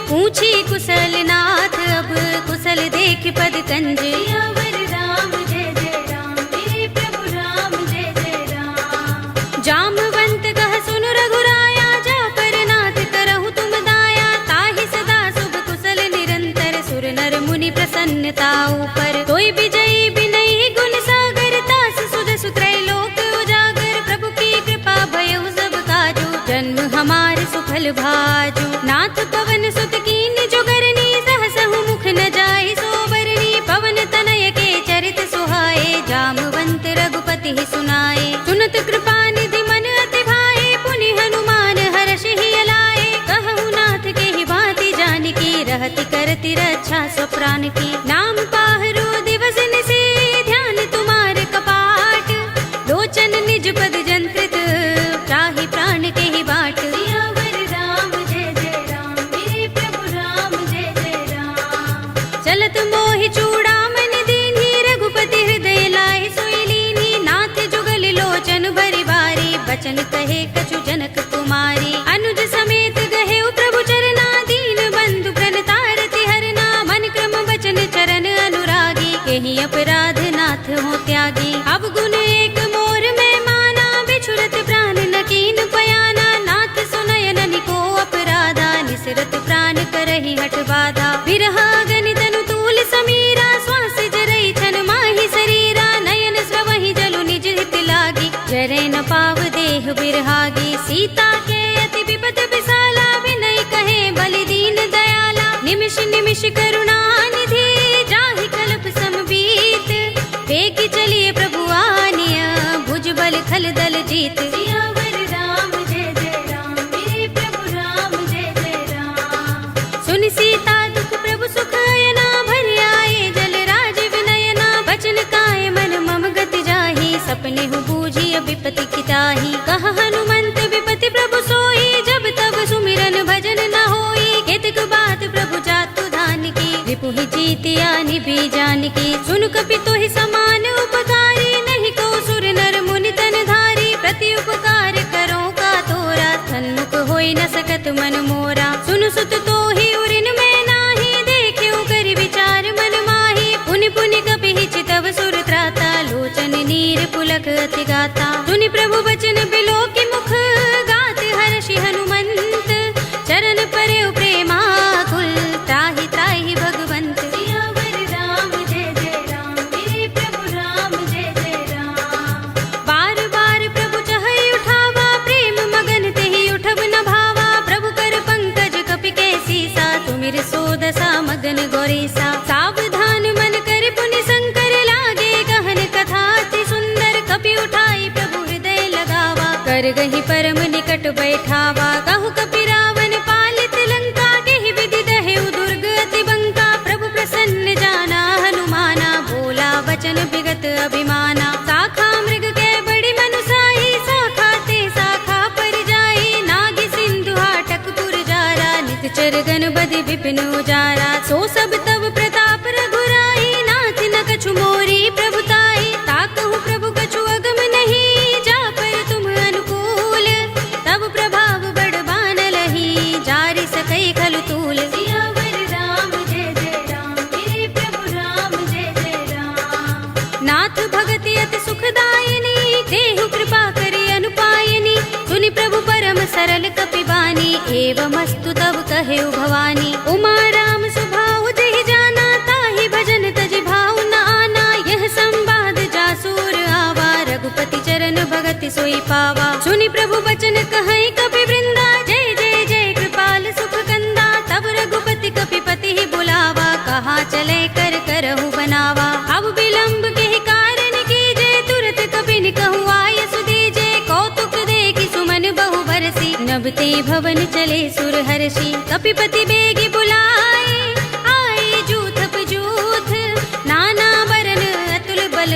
पूछी कुशल नाथ, अब कुशल देख पद कंज। सियावर राम जय जय राम, मेरे प्रभु राम जय जय राम। जामवंत कह सुन रघुराया, जा पर नाथ करहु तुम दाया। ताहि सदा शुभ कुशल निरंतर, सुर नर मुनि प्रसन्नता ऊपर। तोय विजयी बिनयी गुण सागर, तास सुध सुत्रय लोक उजागर। प्रभु की कृपा भयउ सब काजू, जन्म हमार सुफल भाजू। नाथ पवन सुत कीन जोगरनी, सहसहु मुख न जाय सोबरनी। पवन तनय के चरित सुहाए, जामवंत रघुपति ही सुनाए। सुनत कृपा निधि मन अति भाए, पुनि करती रक्षा स्वप्राण की। नाम पाहरो दिवस निसे ध्यान तुम्हारे कपाट, लोचन निज पद जंत्रित त्राहि प्राण के ही बाट। सियावर राम जय जय राम, मेरे प्रभु राम जय जय राम। चलत मोहि चूड़ामणि दीन्ही, रघुपति हृदय लाहि सोई लीन्ही। नाथ जुगल लोचन भरि बारी, बचन कहे कछु जनक कुमारी। अनुज समेत गहे प्रभु चरना, दीन बंधु प्रणतारति हरना। मन क्रम बचन चरण अनुरागी, केहि अपराध नाथ हो त्यागी। अब गुण एक मोर में माना, बिछुरत प्राण न कीन पयाना। नाथ सुनयन निको अपराधा, निसरत प्राण करहि हठ बाधा। बिरहा गनि तनु तूल समीरा, श्वास जरई छन माहि शरीरा। नयन स्रवहि जलु निज हित लागी, जरै न पाव देह बिरहागी। सीता के अति विपद विसाला, विनय कहे बलि दीन दयाला। निमिष निमिष करुणा निधि, जाहि कल्प समबीत। वेगी चलिए प्रभु आनिया, भुज बल खल दल जीत। सियावर राम जय जय राम, मेरे प्रभु राम जय जय राम। सुनि सीता दुख प्रभु सुख अयना, भरि आए जल राज विनयना। बचन काय मन मम गति जाहि, सपने हु बूझी विपति किताही। कहा हनुमंत विपति प्रभु सोई, जब तब सुमिरन भजन न होई। केतक बात प्रभु जातु धान की, रिपुहि जीतिया निभि जानकी। सुन कपि तोहि समान उपकारी, नहीं को सुर नर मुनि तन धारी। प्रति उपकार करो का तोरा, सन्मुख होई न सकत मन मोरा। सुन सुत तोहि उरिन में नाही, देखियो करि विचार मन माही। पुनि पुनि कपि चितव सुर त्राता, लोचन नीर पुलक अति गाता। सुनि प्रभु बचन बिलो की मुख, गात हर्षि हनुमंत। चरण परे प्रेमाकुल, त्राहि त्राहि भगवंत। सियावर राम जय जय राम, मेरे प्रभु राम जय जय राम। बार बार प्रभु चहई उठावा, प्रेम मगन तेहि उठब न भावा। प्रभु कर पंकज कपि के सीसा, तुमिर सोदसा मगन गौरीसा। सावधान मन कर पुनि शंकर, लागे गहन कथा अति सुंदर। कपि उठाई प्रभु हृदय लगावा, कर गहि परम निकट बैठावा। कहु कपि रावण पालित लंका, केहि विधि दहेउ दुर्ग अति बंका। प्रभु प्रसन्न जाना हनुमाना, बोला वचन विगत अभिमाना। शाखा मृग के बड़ी मनुसाही, शाखा ते शाखा पर जाई। नाग सिंधु हाटक पुर जारा, निकचर गण बदि विपिन उजारा। सो सब तब प्रताप रघुराई, नाथ न कछु मोरी प्रभुताई। ताकहु प्रभु कछु अगम नहीं, जा पर तुम अनुकूल। तब प्रभाव बड़ बानलहि, जारि सकई खलु तूल। सियावर राम जय जय राम, मेरे प्रभु राम जय जय राम। नाथ भगति अति सुखदायिनी, देहु कृपा करि अनुपायिनी। सुनि प्रभु परम सरल कपि बानी, एवमस्तु तब कहेउ भवानी। उमा राम सुभाउ जहि जाना, ताहि भजन तजि भाउ न आना। यह संवाद जासूर आवा, रघुपति चरण भगति सोई पावा। सुनि प्रभु बचन कहै कपि वृंदा, जय जय जय कृपाल सुख कंदा। तब रघुपति कपिपति ही बुलावा, कहा चले कर करहु बनावा। अब विलंब के कारण कीजे, तुरत कपिन कहु आय सुदीजे। कौतुक देखि सुमन बहु बरसी, नभते भवन चले सुर हर्षि। कपिपति बेगी बुलाए, आए जूथप जूथ। नाना बरन अतुल बल,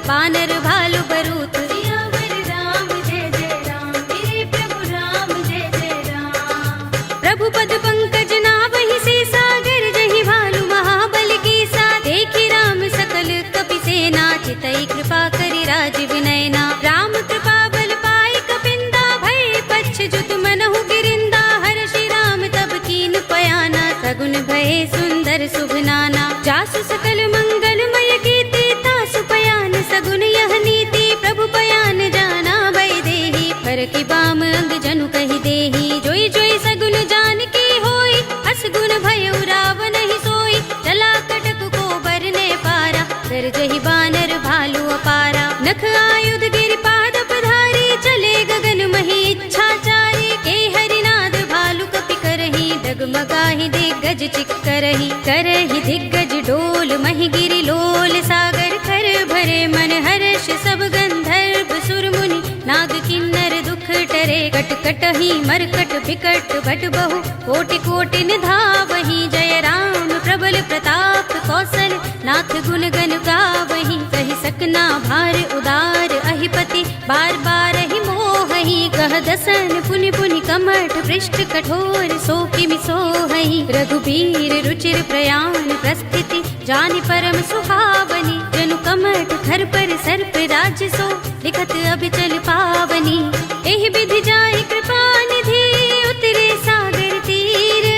बानर भालु बरूथ। सियावर राम जय जय राम, मेरे प्रभु राम जय जय राम। प्रभु पद पंकज नावहि सीसा, गिरजहि भालु महाबल कीसा। देखि राम सकल कपि सेना, चितई कृपा करि राज विनयना। राम कृपा बल पाई कपिंदा, भय पच्छ जुत मनहु गिरिंदा। हर्षि राम तब कीन पयाना, सगुन भय सुंदर शुभ नाना। जासु सकल मंगलमय कीर्ति, तासु पयान सगुन यह नीति। प्रभु पयान जाना भय देहि, पर की बाम अंग जनु कहि देहि। जोई जोई सगुन जान की होई, अस गुण भय रावण ही सोई। चला कटक को बरने पारा, गरजहि बानर भालु अपारा। नख आयुध गिरि पाद पधारी, चले गगन मही इच्छाचारी। के हरिनाद भालु कपि करहि, डगमगाहि दिग्गज चिक्करहि। करहि दिग्गज डोल महि गिरि लोल सागर। कर भरे मन हर्ष सब गंधर्व सुर मुनि, नाग किन्नर दुख टरे। कट कटहि मरकट बिकट भट बहु, कोटि कोटि निधावहि। जय राम प्रबल प्रताप कौशल नाथ गुण गण गावही, कहि सकना भार उदार अहिपति बार बार ही मोहहि। कह दसन पुनि पुनि कमठ पृष्ठ कठोर सो किमि सोहहि, रघुबीर रुचिर प्रयाण प्रस्थिति जानि परम सुहावनी। जनु कमठ खर पर सर्प राज सो लिखत अभिचल पावनी, एहि विधि जाहि कृपा निधि उतरे सागर तीर।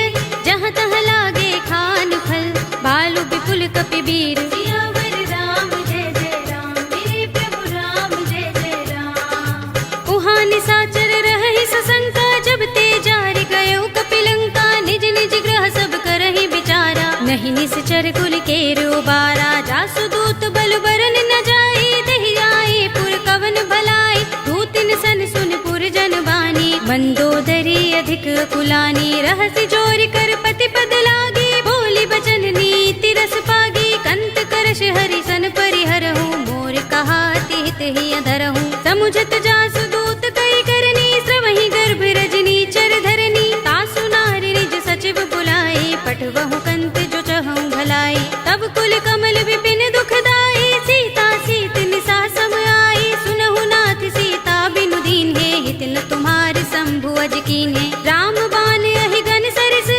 जहाँ तहाँ लागे खान फल भालु विपुल कपिबीर। सियावर राम जय जय राम, मेरे प्रभु राम जय जय राम। उहाँ निसाचर रहहि सशंका, जब ते जारि गयो कपिलंका। निज निज ग्रह सब करहि विचारा, नहीं निश्चर कुल केरो बारा। जासु दूत बल बरन न जाई, देहि आए पुर कवन भलाई। दूतिन सन सुन पुर जन बानी, मंदोदरी अधिक कुलानी। रहसि जोरि कर पति पद लागी, बोली बचन नीति रस पागी। कंत करश हरि सन परिहरहु, मोर कहा तिहित ही अधरहु। समुझत जासु दूत कई करनी, श्रवहि गर्भ रजनी चर धरनी। तासु नारि निज सचिव बुलाई, पठवहु कंत जो चहु भलाई। तब कुल कमल विपिन दुखदाई, सीता सीत निसा सम आई। सुनहु नाथ सीता बिनु दीन्हे, हित न तुम्हार शंभु अज कीन्हे। राम बाण अहि गन सरस,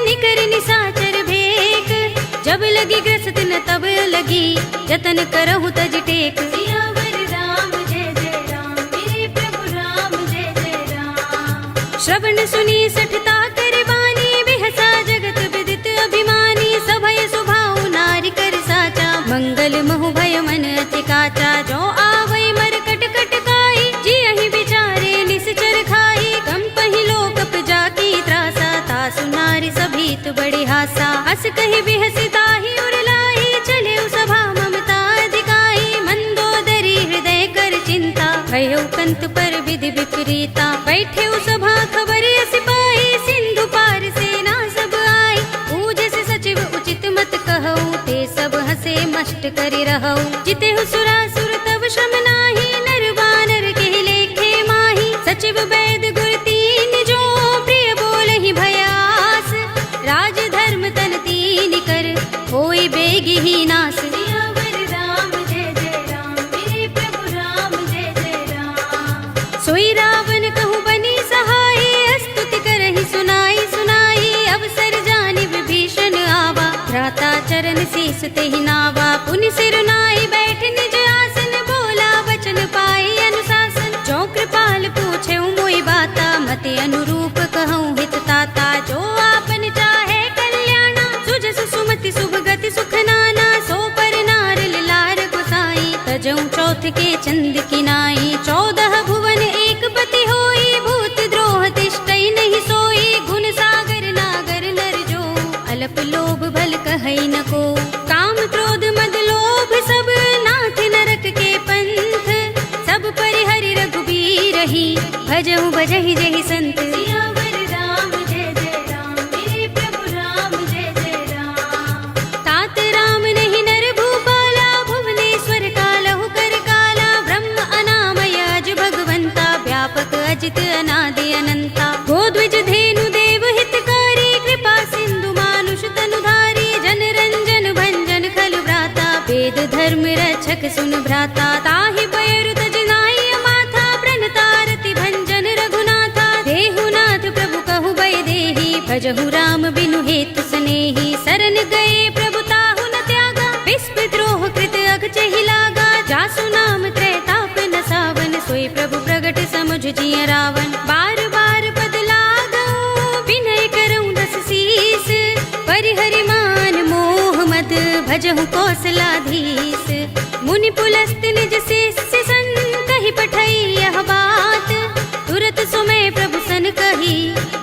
निकर निसाचर भेक। जब लगी ग्रसत न तब लगी, जतन करहु तज टेक। सियावर राम जय जय राम, मेरे प्रभु राम जय जय राम। श्रवण सुनी सठता कर बानी, बिहसा जगत विदित अभिमानी। सभय सुभाउ नारी कर साचा, मंगल महु भय मन अति काचा। जो आवै मरकट कट काई, जियहि विचारे निश्चर खाई। कंपहि लोकप जाकी त्रासा, तासु नारी सभीत बड़ी हासा। हस कहि बिहसि ताहि उर लाई, चले सभा ममता अधिकाई। मंदोदरी हृदय कर चिंता, भयो कंत पर विधि विपरीता। बैठे सभा खबर अस पाई, सिंधु पार सेना सब आई। पूजस सचिव उचित मत कहऊ, ते सब हसे मष्ट करि रहऊ। जितेहु सुरासुर तब श्रम नाही, नर बानर केहि लेखे माही। सचिव वैद गुर तीन जो, प्रिय बोलहि भयास। राज धर्म तन तीन कर, होई बेगी ही नास। सियावर राम जय जय राम, मेरे प्रभु राम जय जय राम। सोई रावण कहु बनी सहाय, स्तुति करहि सुनाई सुनाई। अवसर जानि विभीषण आवा, भ्राता चरण शीस तेहि नावा। पुनि सिर नाई बैठ निज आसन, बोला वचन पाई अनुशासन। जो कृपाल पूछे मोई बाता, मते अनुरूप कहूँ हित ताता। जो आपन चाहे कल्याणा, सुजस सुमति शुभ गति सुख नाना। सो पर नार लार गोसाई, तजऊ चौथ के चंद की नाई। 14 भुवन एक पति होई, भूत द्रोह तिष्ठई नहीं सोई। गुण सागर नागर नर जो, अल्प लोभ भल कहई न को। काम क्रोध मद लोभ सब, नाथ नरक के पंथ। सब परिहरि रघुबीर ही, भजहु भजहि जहि संत। सियावर राम जय जय राम, मेरे प्रभु राम जय जय राम। तात राम नहीं नर भूपाला, भुवनेश्वर कालहु कर काला। ब्रह्म अनामय अज भगवंता, व्यापक अजित अनादि अनंता। गोद्विज धेनु देव हितकारी, कृपा सिंधु मानुष तनुधारी। जन रंजन भंजन खल भ्राता, वेद धर्म रक्षक सुन भ्राता। ताहि बयरु तज नाई माथा, प्रणतारति भंजन रघुनाथा। देहु नाथ प्रभु कहु भय देहि, भजहु राम बिनु हेतु सनेहि। शरण गए प्रभु ताहु न त्यागा, विस्प द्रोह कृत अघचहि लागा। जासु नाम त्रैताप न सावन, सोई प्रभु प्रगट समुझ जिय रावण। बार बार पद लागऊ, विनय करऊँ दस शीस। परिहरि मान मोह मद, भजहु कौशलाधीश। मुनि पुलस्त निज शिष्य सन, कहि पठई यह बात। तुरत सुमय प्रभु सन कही,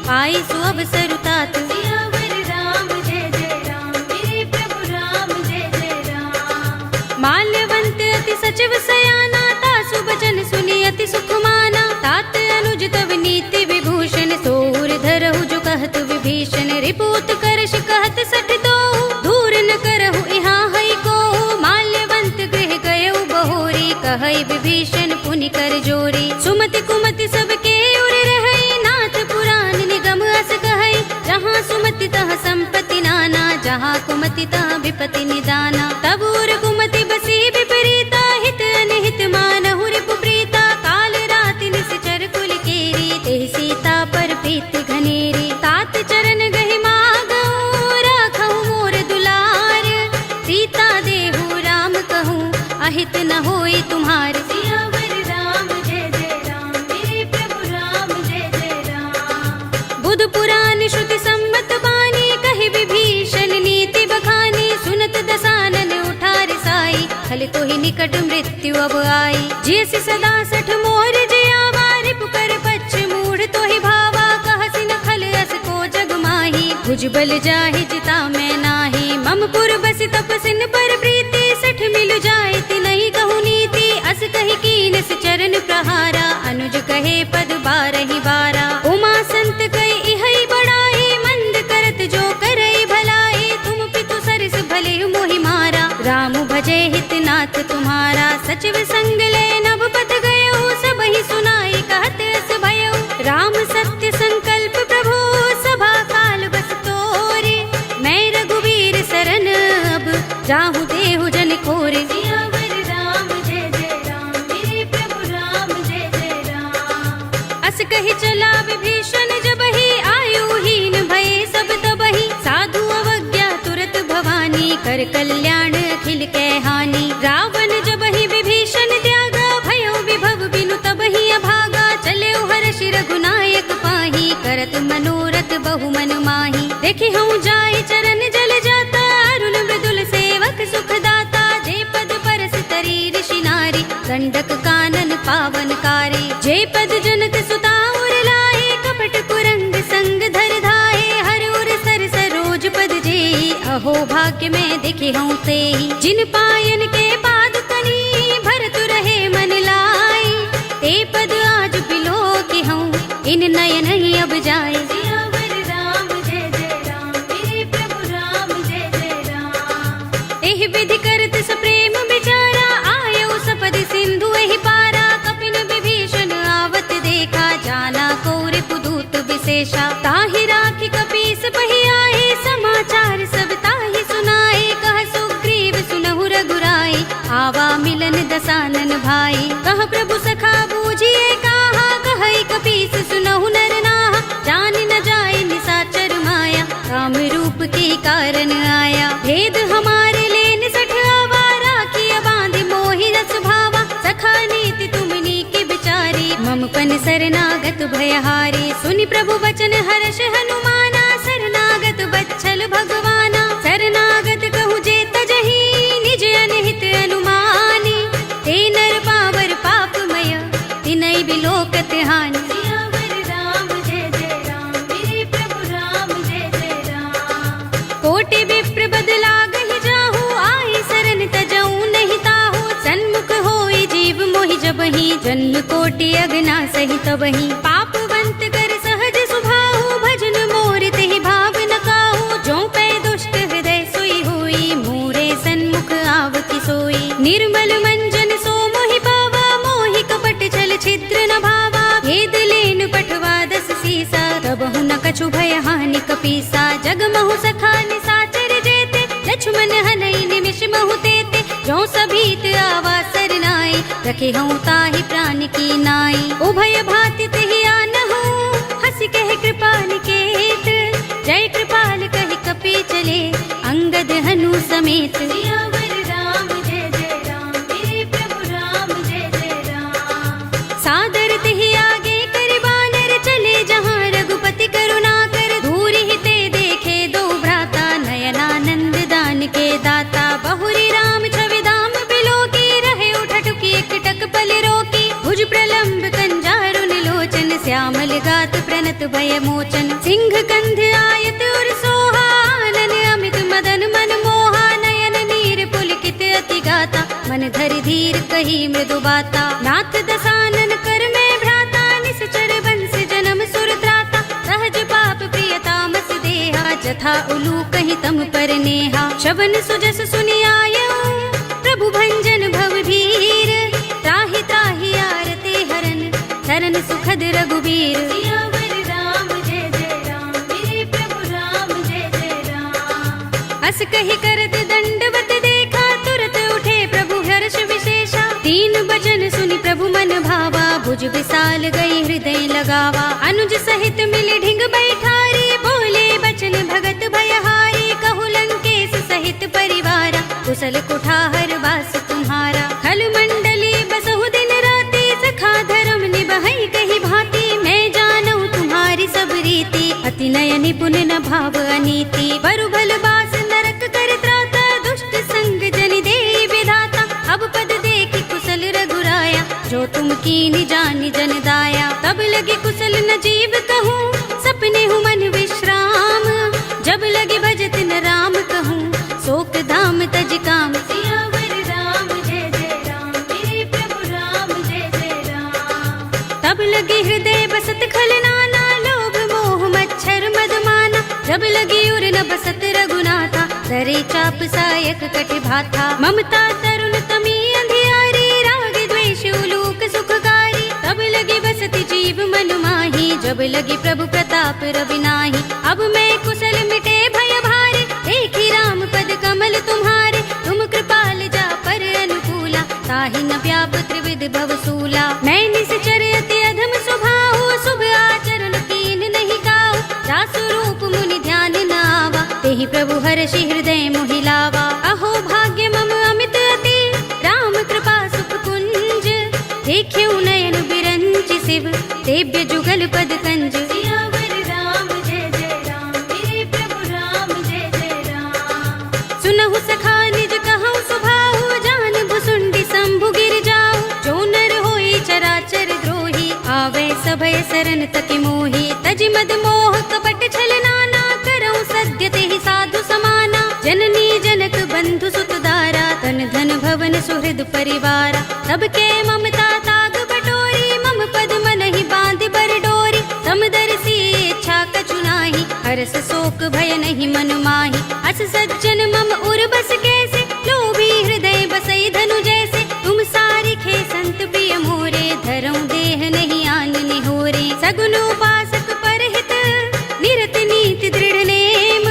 पाई सु अवसर तात। सियावर राम जय जय राम, मेरे प्रभु राम जय जय राम। माल्यवंत अति सचिव सयाना, तासु बचन सुनि अति सुख माना। तात अनुज तव नीति विभूषण, सोर धरहु जो कहत विभीषण। रिपुत करश कहत सठ दो, दूर न करहु यहाँ हई को। माल्यवंत गृह गयउ बहोरी, कहई विभीषण पुनि कर जोरी। सुमति कुमति सबके उर रहई, नाथ पुराण निगम अस कहई। जहाँ सुमति तह संपत्ति नाना, जहाँ कुमति तहाँ विपति निदाना। तब उर कुमति बसी विपरीता, हित अनहित मानहु रिपु प्रीता। काल राति निश्चर कुल केरी, तेहि सीता पर प्रीत घनेरी। तात चरण गहि मागहु, राखहु मोर दुलार। सीता देहु राम कहूँ, अहित न होई तुम्हार। सियावर राम जय जय राम, मेरे प्रभु राम जय जय राम। बुध पुराण श्रुति सम्मत बानी, कहि विभीषण नीति बखानी। सुनत दसानन उठार साई, खल तो ही निकट मृत्यु अब आई। जैसे सदा सठ मोर जयावा, रिपु कर पच्छ मूढ़ तो ही भावा। कहसि न खल अस को जग माही, भुज बल जाहि जिता मैं नाही। मम पुर बसि तपसिन पर प्रीति, सठ मिलु जाय तिनहि कहु नीति। अस कहि कीनस चरण प्रहारा, अनुज कहे पद बारहि बारा। उमा संत कहि इहै बड़ाई, मंद करत जो करई भलाई। तुम पितु सरस भले मोहि मारा, राम भजे हित नाथ तुम्हारा। सचिव संग ले नभ पथ गयो, सबहि सुनाई कहत अस भयो। राम सत्य संकल्प प्रभु, सभा काल बस तोरे। मैं रघुवीर सरन अब, जाहु देहु जन खोरे। सियावर राम जय जय राम, मेरे प्रभु राम जय जय राम। अस कहि चला विभीषण जबहि, आयुहीन भये सब तबहि। साधु अवज्ञा तुरत भवानी, कर कल्याण अखिल कै हानि। रावण जबहि विभीषण त्यागा, भयो विभव बिनु तबहि अभागा। चले हर्ष रघुनायक पाही, करत मनोरथ बहु मन माही। देखि हूँ जाय चरण जल जाता, अरुण मृदुल सेवक सुख दाता। जे पद परस तरी ऋषि नारी, गंडक कानन पावन कारी। जे पद जनक सुता उर लाए, कपट कुरंग संग धर धाए। हर उर सर सरोज पद जेई, अहो भाग्य में दिखे हूँ तेई। जिन पायन के पाद तनी, भरत रहे मन लाई। ते पद आज बिलो की हूँ, इन नयन ही अब जाए। सियावर राम जय जय राम, मेरे प्रभु राम जय जय राम। एहि विधि करत सप्रेम विचारा, आयो सपद सिंधु एहि पारा। कपिन विभीषण आवत देखा, जाना को रिपुदूत विशेषा। ताहि राखी कपीस बहि आए, समाचार सब ताहि सुनाए। कह सुग्रीव सुनहु रघुराई, आवा मिलन दसानन भाई। कह प्रभु सखा बूझिए कहा, कहई कपीस सुनहु नर नाहा। जान न जाए निसाचर माया, राम रूप के कारण आया। भेद हमारे लेन सठ आवा, राखिया बांध मोहि रस भावा। सखा नीति तुमनी के बिचारी, मम पन शरणागत भयहारी। सुनि प्रभु बचन हर्ष हनुमाना, शरणागत बच्छल भगवाना। शरणागत कहु जे तजहि, निज अनहित अनुमानी। ते नर पावर पापमय, तिनहि बिलोकत हानि। सियावर राम जय जय राम, मेरे प्रभु राम जय जय राम। कोटि विप्र बदला गहि जाहु, आई शरण तजऊ नहीं ताहु। सन्मुख होई जीव मोहि जबहि, जन्म कोटि अगना सहि तबहि। पापवंत कर सहज सुभाहु, भजन मोर तेहि भाव न काहू। जो पै दुष्ट हृदय सोई होई, मोरे सन्मुख आवति सोई। निर्मल मंजन सो मोहि पावा, मोहि कपट छल छिद्र न भावा। भेद लेन पठवा दस सीसा, तबहु न कछु भय हानि कपीसा। जग महु सखा निसाचर जेते, लक्ष्मण हनई निमिष महु तेते। जो सभीत आवा सरनाई, रखे हूँ ताहि प्राण की नाई। उभय भाति तेहि आनहु, हंसी कहे कृपाल केत। जय कृपाल कहि कपि चले, अंगद हनु समेत। सियावर राम जय जय राम, मेरे प्रभु राम जय जय राम। सादर तेहि आगे करि बानर, चले जहाँ रघुपति करुणा कर। दूरि ही ते देखे दो भ्राता, नयनानंद दान के दाता। बहुरी राम छवि धाम बिलोकी, रहे उठटुकी एकटक पल रोकी। भुज प्रलंब कंजारु निलोचन, श्यामल गात प्रणत भय मोचन। सिंह कंध आयत उर सोहा, आनन अमित मदन मन मोहा। नयन नीर पुलकित अति गाता, मन धरि धीर कही मृदु बाता। नाथ दसानन कर में भ्राता, निश्चर वंश जन्म सुर त्राता। सहज पाप प्रियतामस देहा, जथा उलू कहि तम पर नेहा। शबन सुजस सुनि आयऊ, प्रभु भंजन भव भीर। त्राहि त्राहि आरते हरन, शरण सुखद रघुबीर। सियावर राम जय जय राम, मेरे प्रभु राम जय जय राम। हस कही करत दंडवत देखा, तुरत उठे प्रभु हर्ष विशेषा। तीन बचन सुनि प्रभु मन भावा, भुज विशाल गई हृदय लगावा। अनुज सहित मिले ढिंग बैठारी, बोले बचन भगत भयहारी। कहु लंकेश सहित परिवारा, कुशल कुठार वास तुम्हारा। खल मंडली बसहु दिन राति, सखा धर्म निबहै कही भांति। मैं जानऊ तुम्हारी सब रीति, अति नय निपुण न भाव अनीति। बरु भल बास नरक कर त्राता, दुष्ट संग जन देई विधाता। अब पद देखि कुशल रघुराया, जो तुम कीनि जानि जन दाया। तब लगे कुशल न जीव कहूँ, सपने हूँ मन विश्राम। जब लगे भजत न राम कहूँ, शोक धाम तज काम। सियावर राम जय जय राम, मेरे प्रभु राम जय जय राम। तब लगे हृदय बसत खल नाना, लोभ मोह मच्छर मद माना। जब लगी उर न बसत रघुनाथा, धरे चाप सायक कटि भाथा। ममता तरुण तमी अंधियारी, राग द्वेष उलूक सुखकारी। तब लगी बसति जीव मन माही, जब लगी प्रभु प्रताप रवि नाही। अब मैं कुशल मिटे भय भारी, देखी राम पद कमल तुम्हारे। तुम कृपाल जा पर अनुकूला, ताहि न व्याप त्रिविध भवसूला। मैं निश्चर अति अधम स्वभाव, शुभ आचरण कीन नहीं काऊ। रासु रूप मुनि ध्यान न आवा, तेहि प्रभु हर्षि हृदय मोहि लावा। अहो भाग्य मम अमित अति, राम कृपा सुख कुंज। देख्यऊ नयन बिरंचि शिव, देव्य जुगल पद कंज। सियावर राम जय जय राम, मेरे प्रभु राम जय जय राम। सुनहु सखा निज कहूँ सुभाऊ, जान भुसुंडी शंभु गिर जाऊ। जो नर होई चराचर द्रोही, आवे सभय सरन तति मोही। तज मद मोह कपट छल नाना, करऊँ सद्य तेहि साधु समाना। जननी जनक बंधु सुत दारा, तन धन भवन सुहृद परिवारा। सबके ममता ताग बटोरी, मम पद मन ही बांध बर डोरी। समदर्शी इच्छा कछु नाही, हरस शोक भय नहीं मन माही। अस सज्जन मम उर बस कैसे, लोभी हृदय बसई धनु जैसे। तुम सारिखे संत प्रिय मोरे, धरऊँ देह नहीं आन निहोरे। सगुन उपासक परहित, निरत नीति दृढ़ नेम।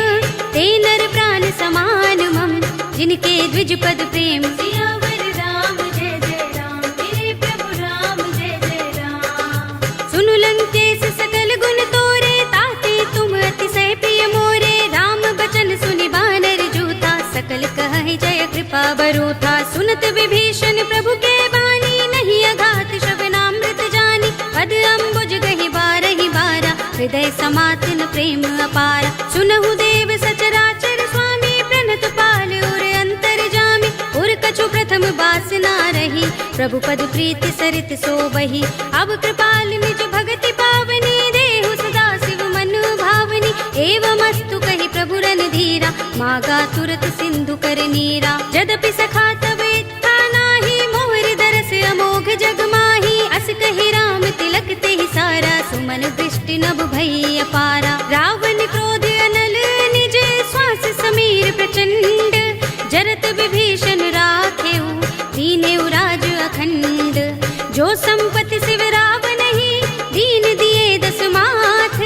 ते नर प्राण समान मम, जिनके द्विज पद प्रेम। सियावर राम जय जय राम, मेरे प्रभु राम जय जय राम। सुनु लंकेश सकल गुण तोरे, ताते तुम अतिशय प्रिय मोरे। राम बचन सुनि बानर जूथा, सकल कहै जय कृपा बरूथा। सुनत विभीषण प्रभु के बानी, नहीं अघात श्रवणामृत जानी। पद अम्बुज गहि बारहि बारा, हृदय समातन प्रेम अपारा। सुनहु देव सचराचर स्वामी, प्रणत पाल उर अंतर जामी। उर कछु प्रथम बास ना रही, प्रभु पद प्रीति सरित सोबही। अब कृपाल निज भगति पावनी, देहु सदा शिव मन भावनी। एवमस्तु कहि प्रभु रणधीरा, मागा तुरत सिंधु कर नीरा। यद्यपि सखा तब इच्छा नाही, मोहर दरस अमोघ जग माही। अस कहि राम तिलक तेहि सारा, सुमन दृष्टि नभ भई अपारा। रावण क्रोध अनल निज, श्वास समीर प्रचंड। जरत विभीषण राखेऊ, दीनेऊ राज अखंड। जो संपत्ति शिव रावण ही, दीन दिए दस माथ।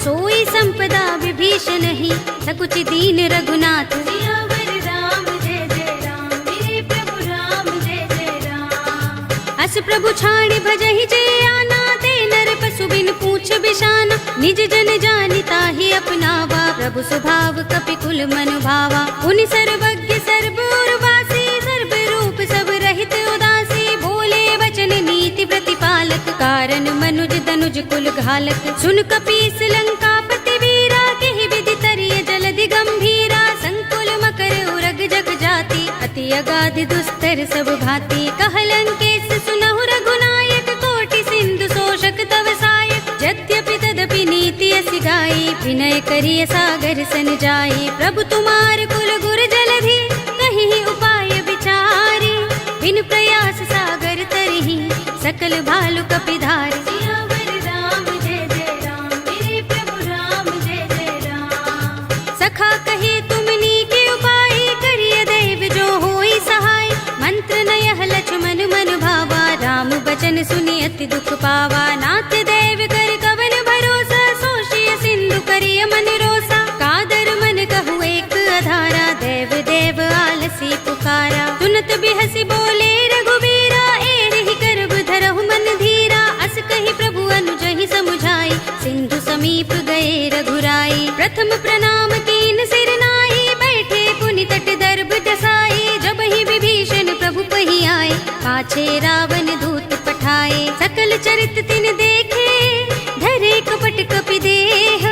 सोई संपदा विभीषण ही, सकुच दीन रघुनाथ। सियावर राम जय जय राम, मेरे प्रभु राम जय जय राम। अस प्रभु छाड़ भजहि जे आना, ते नर पशु बिन पूछ बिशाना। निज जन जानिता ही अपनावा, प्रभु स्वभाव कपि कुल मन भावा। पुनि सर्वज्ञ सर्व उर्वासी, सर्व रूप सब रहित उदासी। बोले वचन नीति प्रतिपालक, कारण मनुज तनुज कुल घालक। सुन कपीस लंकापति वीरा, केहि विधि तरिय जलधि गंभीरा। संकुल मकर उरग जग जाति, अति अगाध दुस्तर सब भांति। कह लंकेश सुनहु रघुनायक, कोटि सिंधु शोषक तव सायक। यद्यपि तदपि नीति असि गाई, विनय करिय सागर सन जाई। प्रभु तुमार कुल गुर जलधि, कहीं उपाय विचारी। बिन प्रयास सागर तरही, सकल भालु कपिधारी। सियावर राम जय जय राम, मेरे प्रभु राम जय जय राम। सखा कहे तुमनी के उपाय, करिय दैव जो होई सहाय। मंत्र नयह लक्ष्मण मन भावा, राम बचन सुनि अति दुख पावा। नाथ दैव कर कवन भरोसा, सोशिय सिंधु करिय मन रोसा। कादर मन कहु एक अधारा, तुरत बिहसी बोले रघुबीरा, एहि करब धरहु मन धीरा। अस कहि प्रभु अनुजहि समुझाई, सिंधु समीप गए रघुराई। प्रथम प्रणाम कीन सिर नाई, बैठे पुनि तट दर्भ दसाई। जब ही विभीषण प्रभु पहि आए, पाछे रावण दूत पठाए। सकल चरित तिन देखे, धरे कपट कपि देह।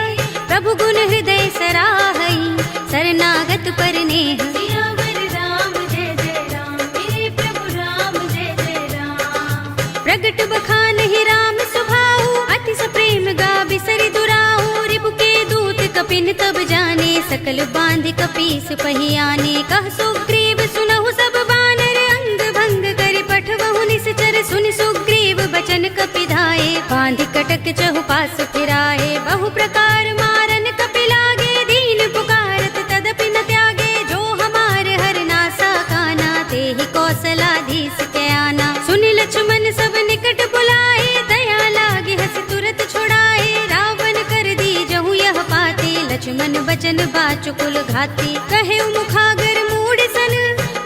प्रभु गुण हृदय सराहई, शरणागत पर नेह। सियावर राम जय जय राम, मेरे प्रभु राम जय जय राम। प्रगट बखानहि राम सुभाऊ, अति सप्रेम गा बिसरि दुराऊ। रिपु के दूत कपिन तब जाने, सकल बांधि कपीस पहि आने। कह सुग्रीव सुनहु सब बानर, अंग भंग करि पठवहु निश्चर। सुनि सुग्रीव बचन कपि धाये, बांधि कटक चहुपास फिराए। बहु प्रकार मारन कपि लागे, दीन पुकारत तदपि न त्यागे। जो हमार हरनासा काना, तेहि कौशलाधीश के आना। सुनि लक्ष्मण सब निकट बुलाए, दया लागे हस तुरत छुड़ाए। रावण कर दी जहु यह पाते, लक्ष्मण बचन बाचुकुल घाती। कहे मुखागर मूढ़ सन,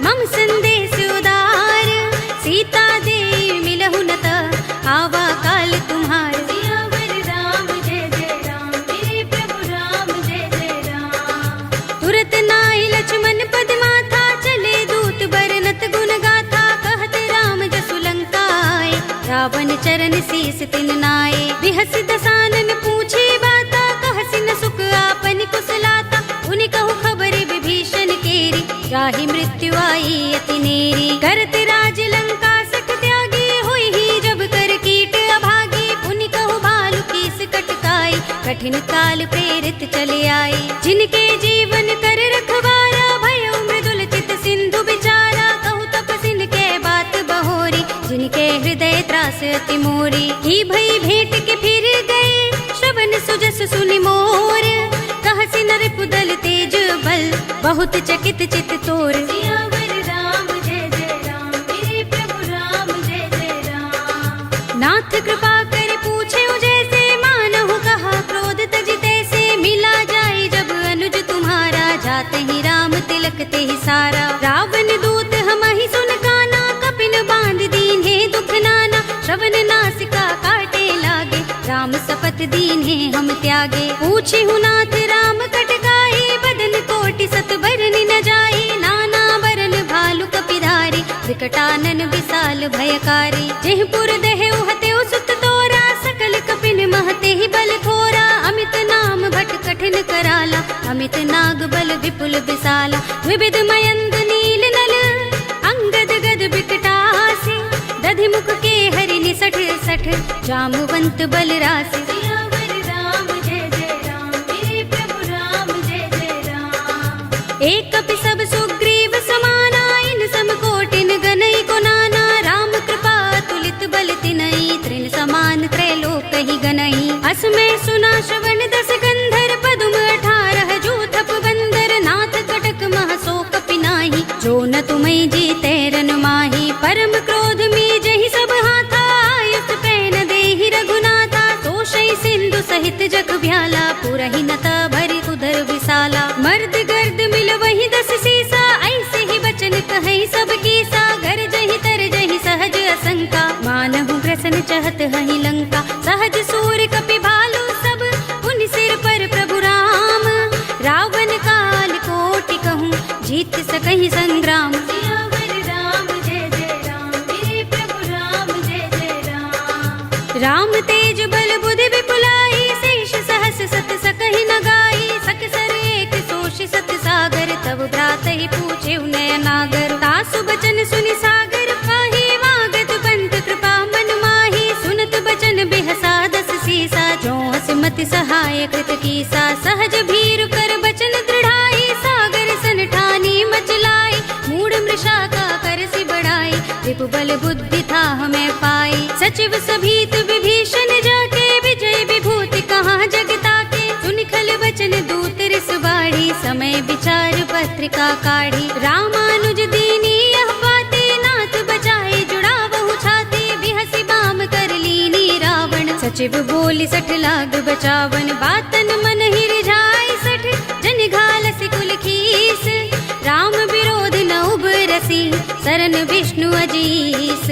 मम संदेश उदार। सीता दे मिलहु न त, आवा काल तुम्हार। सियावर राम जय जय राम, मेरे प्रभु राम जय जय राम। तुरत नाई लक्ष्मण पद माथा, चले दूत बरनत गुण गाथा। कहत राम जसु लंका आए, रावण चरण शीस तिन नाए। बिहस दसानन पूछे बाता, कहसि न सुख आपन कुशलाता। उनि कहु खबर विभीषण केरी, जाहि मृत्यु आई अति नेरी। करत राज लंका सठ त्यागी, होई ही जब कर कीट अभागी। पुनि कहु भालु कीस कटकाई, कठिन काल प्रेरित चले आई। जिनके जीवन कर रखवारा, भयो मृदुल चित सिंधु बिचारा। कहु तपसिन के बात बहोरी, जिनके हृदय त्रास अति मोरी। की भई भेंट के फिर गए, श्रवण सुजस सुनि मोर। कहसि नर पुदल तेज बल, बहुत चकित चित तोर। सियावर राम जय जय राम, मेरे प्रभु राम जय जय राम। नाथ कृपा कर पूछे जैसे, मानहु कहा क्रोध तज तैसे। मिला जाए जब अनुज तुम्हारा, जाते ही राम तिलक ते ही सारा। रावण दूत हमहि सुन काना, कपिन बांध दीन्हे दुख नाना। श्रवण नासिका काटे लागे, राम सपत दीन्हे हम त्यागे। पूछे नाथ राम कटकाई, बदन कोटि सत बरनि न जाई। नाना बरन भालु कपिधारी, विकटानन विशाल भयकारी। जेहपुर देहु हतेउ सुत तोरा, सकल कपिन महते ही बल थोरा। अमित नाम भट कठिन कराला, अमित नाग बल विपुल विशाला। विविध मयंग नील नल, अंगद गद बिकटासी। दधि मुख के हरि निसठ सठ, जामवंत बल रासि। सियावर राम जय जय राम, मेरे प्रभु राम जय जय राम। एक कपि सब सुग्रीव समाना, इन सम कोटिन गनई को नाना। राम कृपा तुलित बल तिनई, तृण समान त्रैलोक ही गनई। अस में सुना श्रवण दस गंधर, पदुम 18 जूथप बंदर। नाथ कटक मह सो कपि नाही, जो न तुम्हें जीते रन माही। परम क्रोध में जहि सब हाथा, आयुष पैन देहि रघुनाथा। तोषई सिंधु सहित जग भ्याला, पुरहि नता भरि उदर विशाला। मर्द गर्द मिल वही 10 सीसा, ऐसे ही बचन कहे सब कीसा। गर जहि तर जहि सहज असंका, मानहु ग्रसन चहत हहि लंका। सहज सूर कपि भालु सब, पुनि सिर पर प्रभु राम। रावण काल कोटि कहूँ, जीत सकहि संग्राम। सियावर राम जय जय राम, मेरे प्रभु राम जय जय राम। राम तेज बल बुद्धि विपुलाई, शेष सहस सत सकहि न गाई। सकसर एक सोषि सत सागर, तब भ्रात ही पूछे नयनागर। तासु बचन सुनि सागर पाही, मागत पंत कृपा मन माही। सुनत बचन बिहसा 10 सीसा, जो हस मति सहाय कृत कीसा। सहज भीरु कर बचन दृढ़ाई, सागर सन ठानी मचलाई। मूढ़ मृषा का करसि बढ़ाई, रिपु बल बुद्धि था हमें पाई। सचिव सभीत विभीषण जाके, विजय विभूति कहाँ जगता के। सुनि खल बचन दूत रिस बाढ़ी, समय विचार पत्रिका काढ़ी। रामानुज दीनी यह बाते, नाथ बचाए जुड़ा बहु छाते। बिहसि बाम कर लीनी रावण, सचिव बोली 60 लाग बचावन। बातन मन ही रिझाई 60, जन घालसि कुल खीस। राम विरोध न उबरसी सरन विष्णु अजीस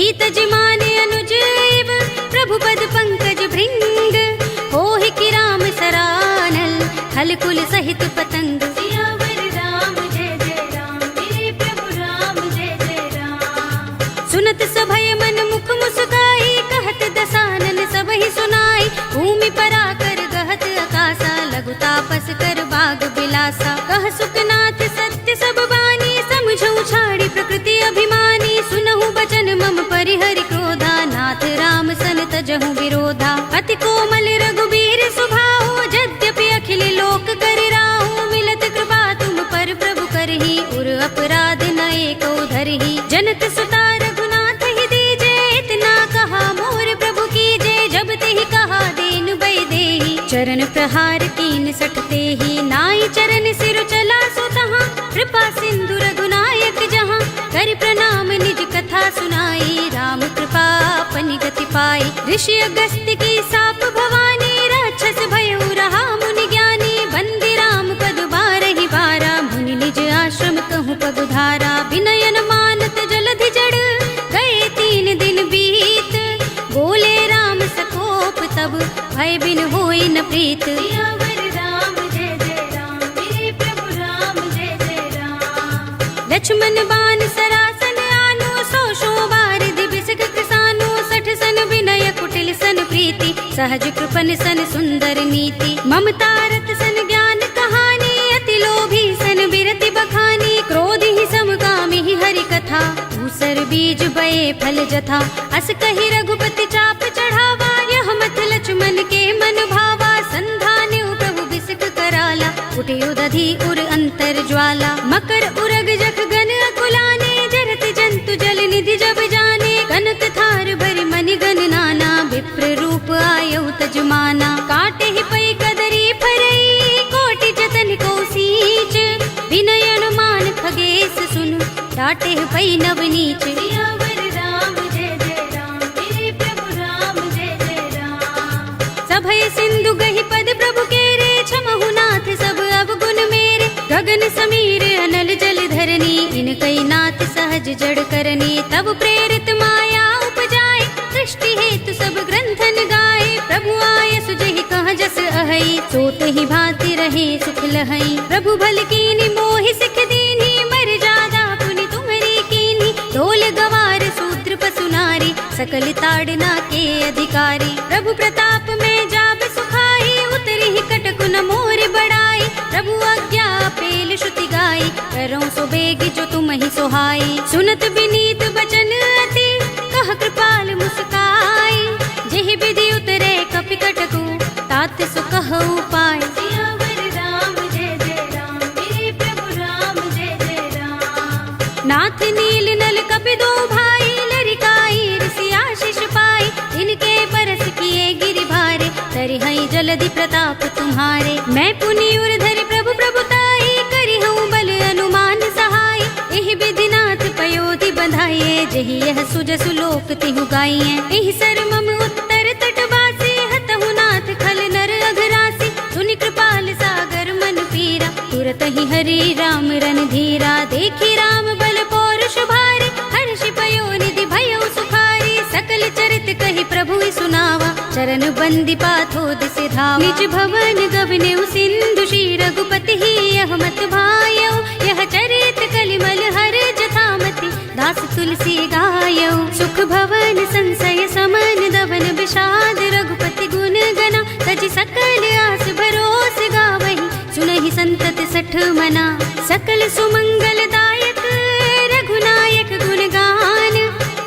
ईत जिमान अनुज इव प्रभु पद पंकज भृंग होहि कि राम सरानल खल कुल सहित पतंग सियावर राम जय जय राम मेरे प्रभु राम जय जय राम। सुनत सभय मन मुख मुस्काई कहत दसानन सबहि सुनाई भूमि पराकर गहत आकाशा लघु तापस कर बाग बिलासा कह सुखनाथ सत्य सब बानी समझौ छाड़ी प्रकृति अभिमानी सुनहु बचन मम परिहरि क्रोधा नाथ राम सन तजहु विरोधा अति कोमल रघुबीर सुभाऊ यद्यपि अखिल लोक कर राहु मिलत कृपा तुम पर प्रभु करहि उर अपराध न एको धरहि जनत सुता रघुनाथ ही दीजे इतना कहा मोर प्रभु कीजे जब तेहि कहा देन बै देहि चरण प्रहार कीन सटते ही नाई चरण सिर चला सो तहाँ कृपा सिंधु रघुनायक जहाँ कर प्रणाम निज कथा सुनाई राम कृपा अपनी गति पाई ऋषि अगस्त्य की साप भवानी राक्षस भयउ रहा मुनि ज्ञानी बंदी राम पद बारहि बारा मुनि निज आश्रम कहूँ पगुधारा विनयन मानत जलधि जड़ गए 3 दिन बीत बोले राम सकोप तब भय बिन होई न प्रीत सियावर राम जय जय राम मेरे प्रभु राम जय जय राम। लक्ष्मण बान सरासन आनो सौ बार दिबिसक किसानो 60 सन विनय कुटिल सन प्रीति सहज कृपन सन सुंदर नीति ममता रत सन ज्ञान कहानी अति लोभी सन बिरति बखानी क्रोध ही समगामी ही हरि कथा दूसर बीज बये फल जथा अस कहि रघुपति चाप चढ़ावा यह मत लक्ष्मण के मन भावा संधान्यु प्रभु बिसक कराला उठे उदधि उर अंतर ज्वाला मकर उरग जख गन अकुलाने जरत जंतु जल निधि जब जाने कनक थार भरि मनि गन नाना विप्र रूप आयौ तजमाना काटे ही पई कदरी फरई कोटि जतन को सींच विनयन मान खगेश सुन डाटे ही पई नवनीच सियावर राम जय जय राम मेरे प्रभु राम जय जय राम। सभय सिंधु गहि पद प्रभु केरे क्षमहु नाथ सब अवगुण मेरे गगन समीर अनल जल धरनी इन कई नाथ सहज जड़ करनी तब प्रेरित माया उपजाए सृष्टि हेतु सब ग्रंथन गाए प्रभु आय सुजहि कह जस अहै सोत ही भांति रहे सुख लहै प्रभु भल कीनि मोहि सिख दीनी मर जादा पुनि तुम्हरी कीनी ढोल गवार शूद्र पशु नारी सकल ताड़ना के अधिकारी प्रभु प्रताप में जाब सुखाई उतरी ही कटक न मोर बड़ाई प्रभु आज्ञा पेल श्रुति गाई करो सो बेग जो तुम ही सोहाई सुनत विनीत बचन अति कह कृपाल मुस्काई जेहि विधि उतरे कपि कटकु तात सो कहु पाय सियावर राम जय जय राम मेरे प्रभु राम जय जय राम। नाथ नील नल कपि दो भाई लरिकाई ऋषि आशीष पाई इनके बरस किए गिरि भारे तरि हई जलधि प्रताप तुम्हारे मैं पुनि उर धरि प्रभु प्रभुताई करि हूँ बल अनुमान सहाय एहि विधि नाथ पयोधि बंधाइए जहि यह सुजसु लोक तिहु गाइए एहि सर मम उत्तर तटवासी हतहु नाथ खल नर अघरासी सुनि कृपाल सागर मन पीरा तुरत ही हरि राम रन धीरा देखी राम बल पौरुष भारी हर्षि पयो निधि भयो सुखारी सकल चरित कहि प्रभु सुनावा चरण बंदी पाथो दिसि धावा निज भवन गबने सिंधु श्री रघुपति ही यह मत भायो यह चरित कलिमल हर जथामति दास तुलसी गायो सुख भवन संशय समन दवन विषाद रघुपति गुण गना तजि सकल आस भरोस गावहि सुनहि संतत सठ मना सकल सुमंगल दायक रघुनायक गुण गान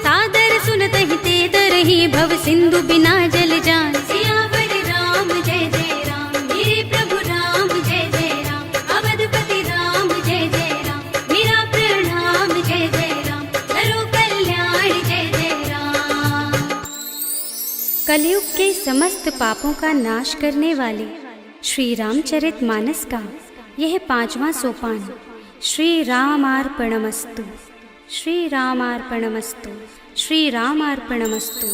सादर सुनतहि ते तरहि भव सिंधु बिना जल जान सियावर राम जय जय राम मेरे प्रभु राम जय जय राम अवधपति राम जय जय राम मेरा प्रणाम जय जय राम करो कल्याण जय जय राम। कलयुग के समस्त पापों का नाश करने वाले श्री रामचरित मानस का यह 5वां सोपान श्री रामार्पणमस्तु, श्री रामार्पणमस्तु, श्री रामार्पणमस्तु।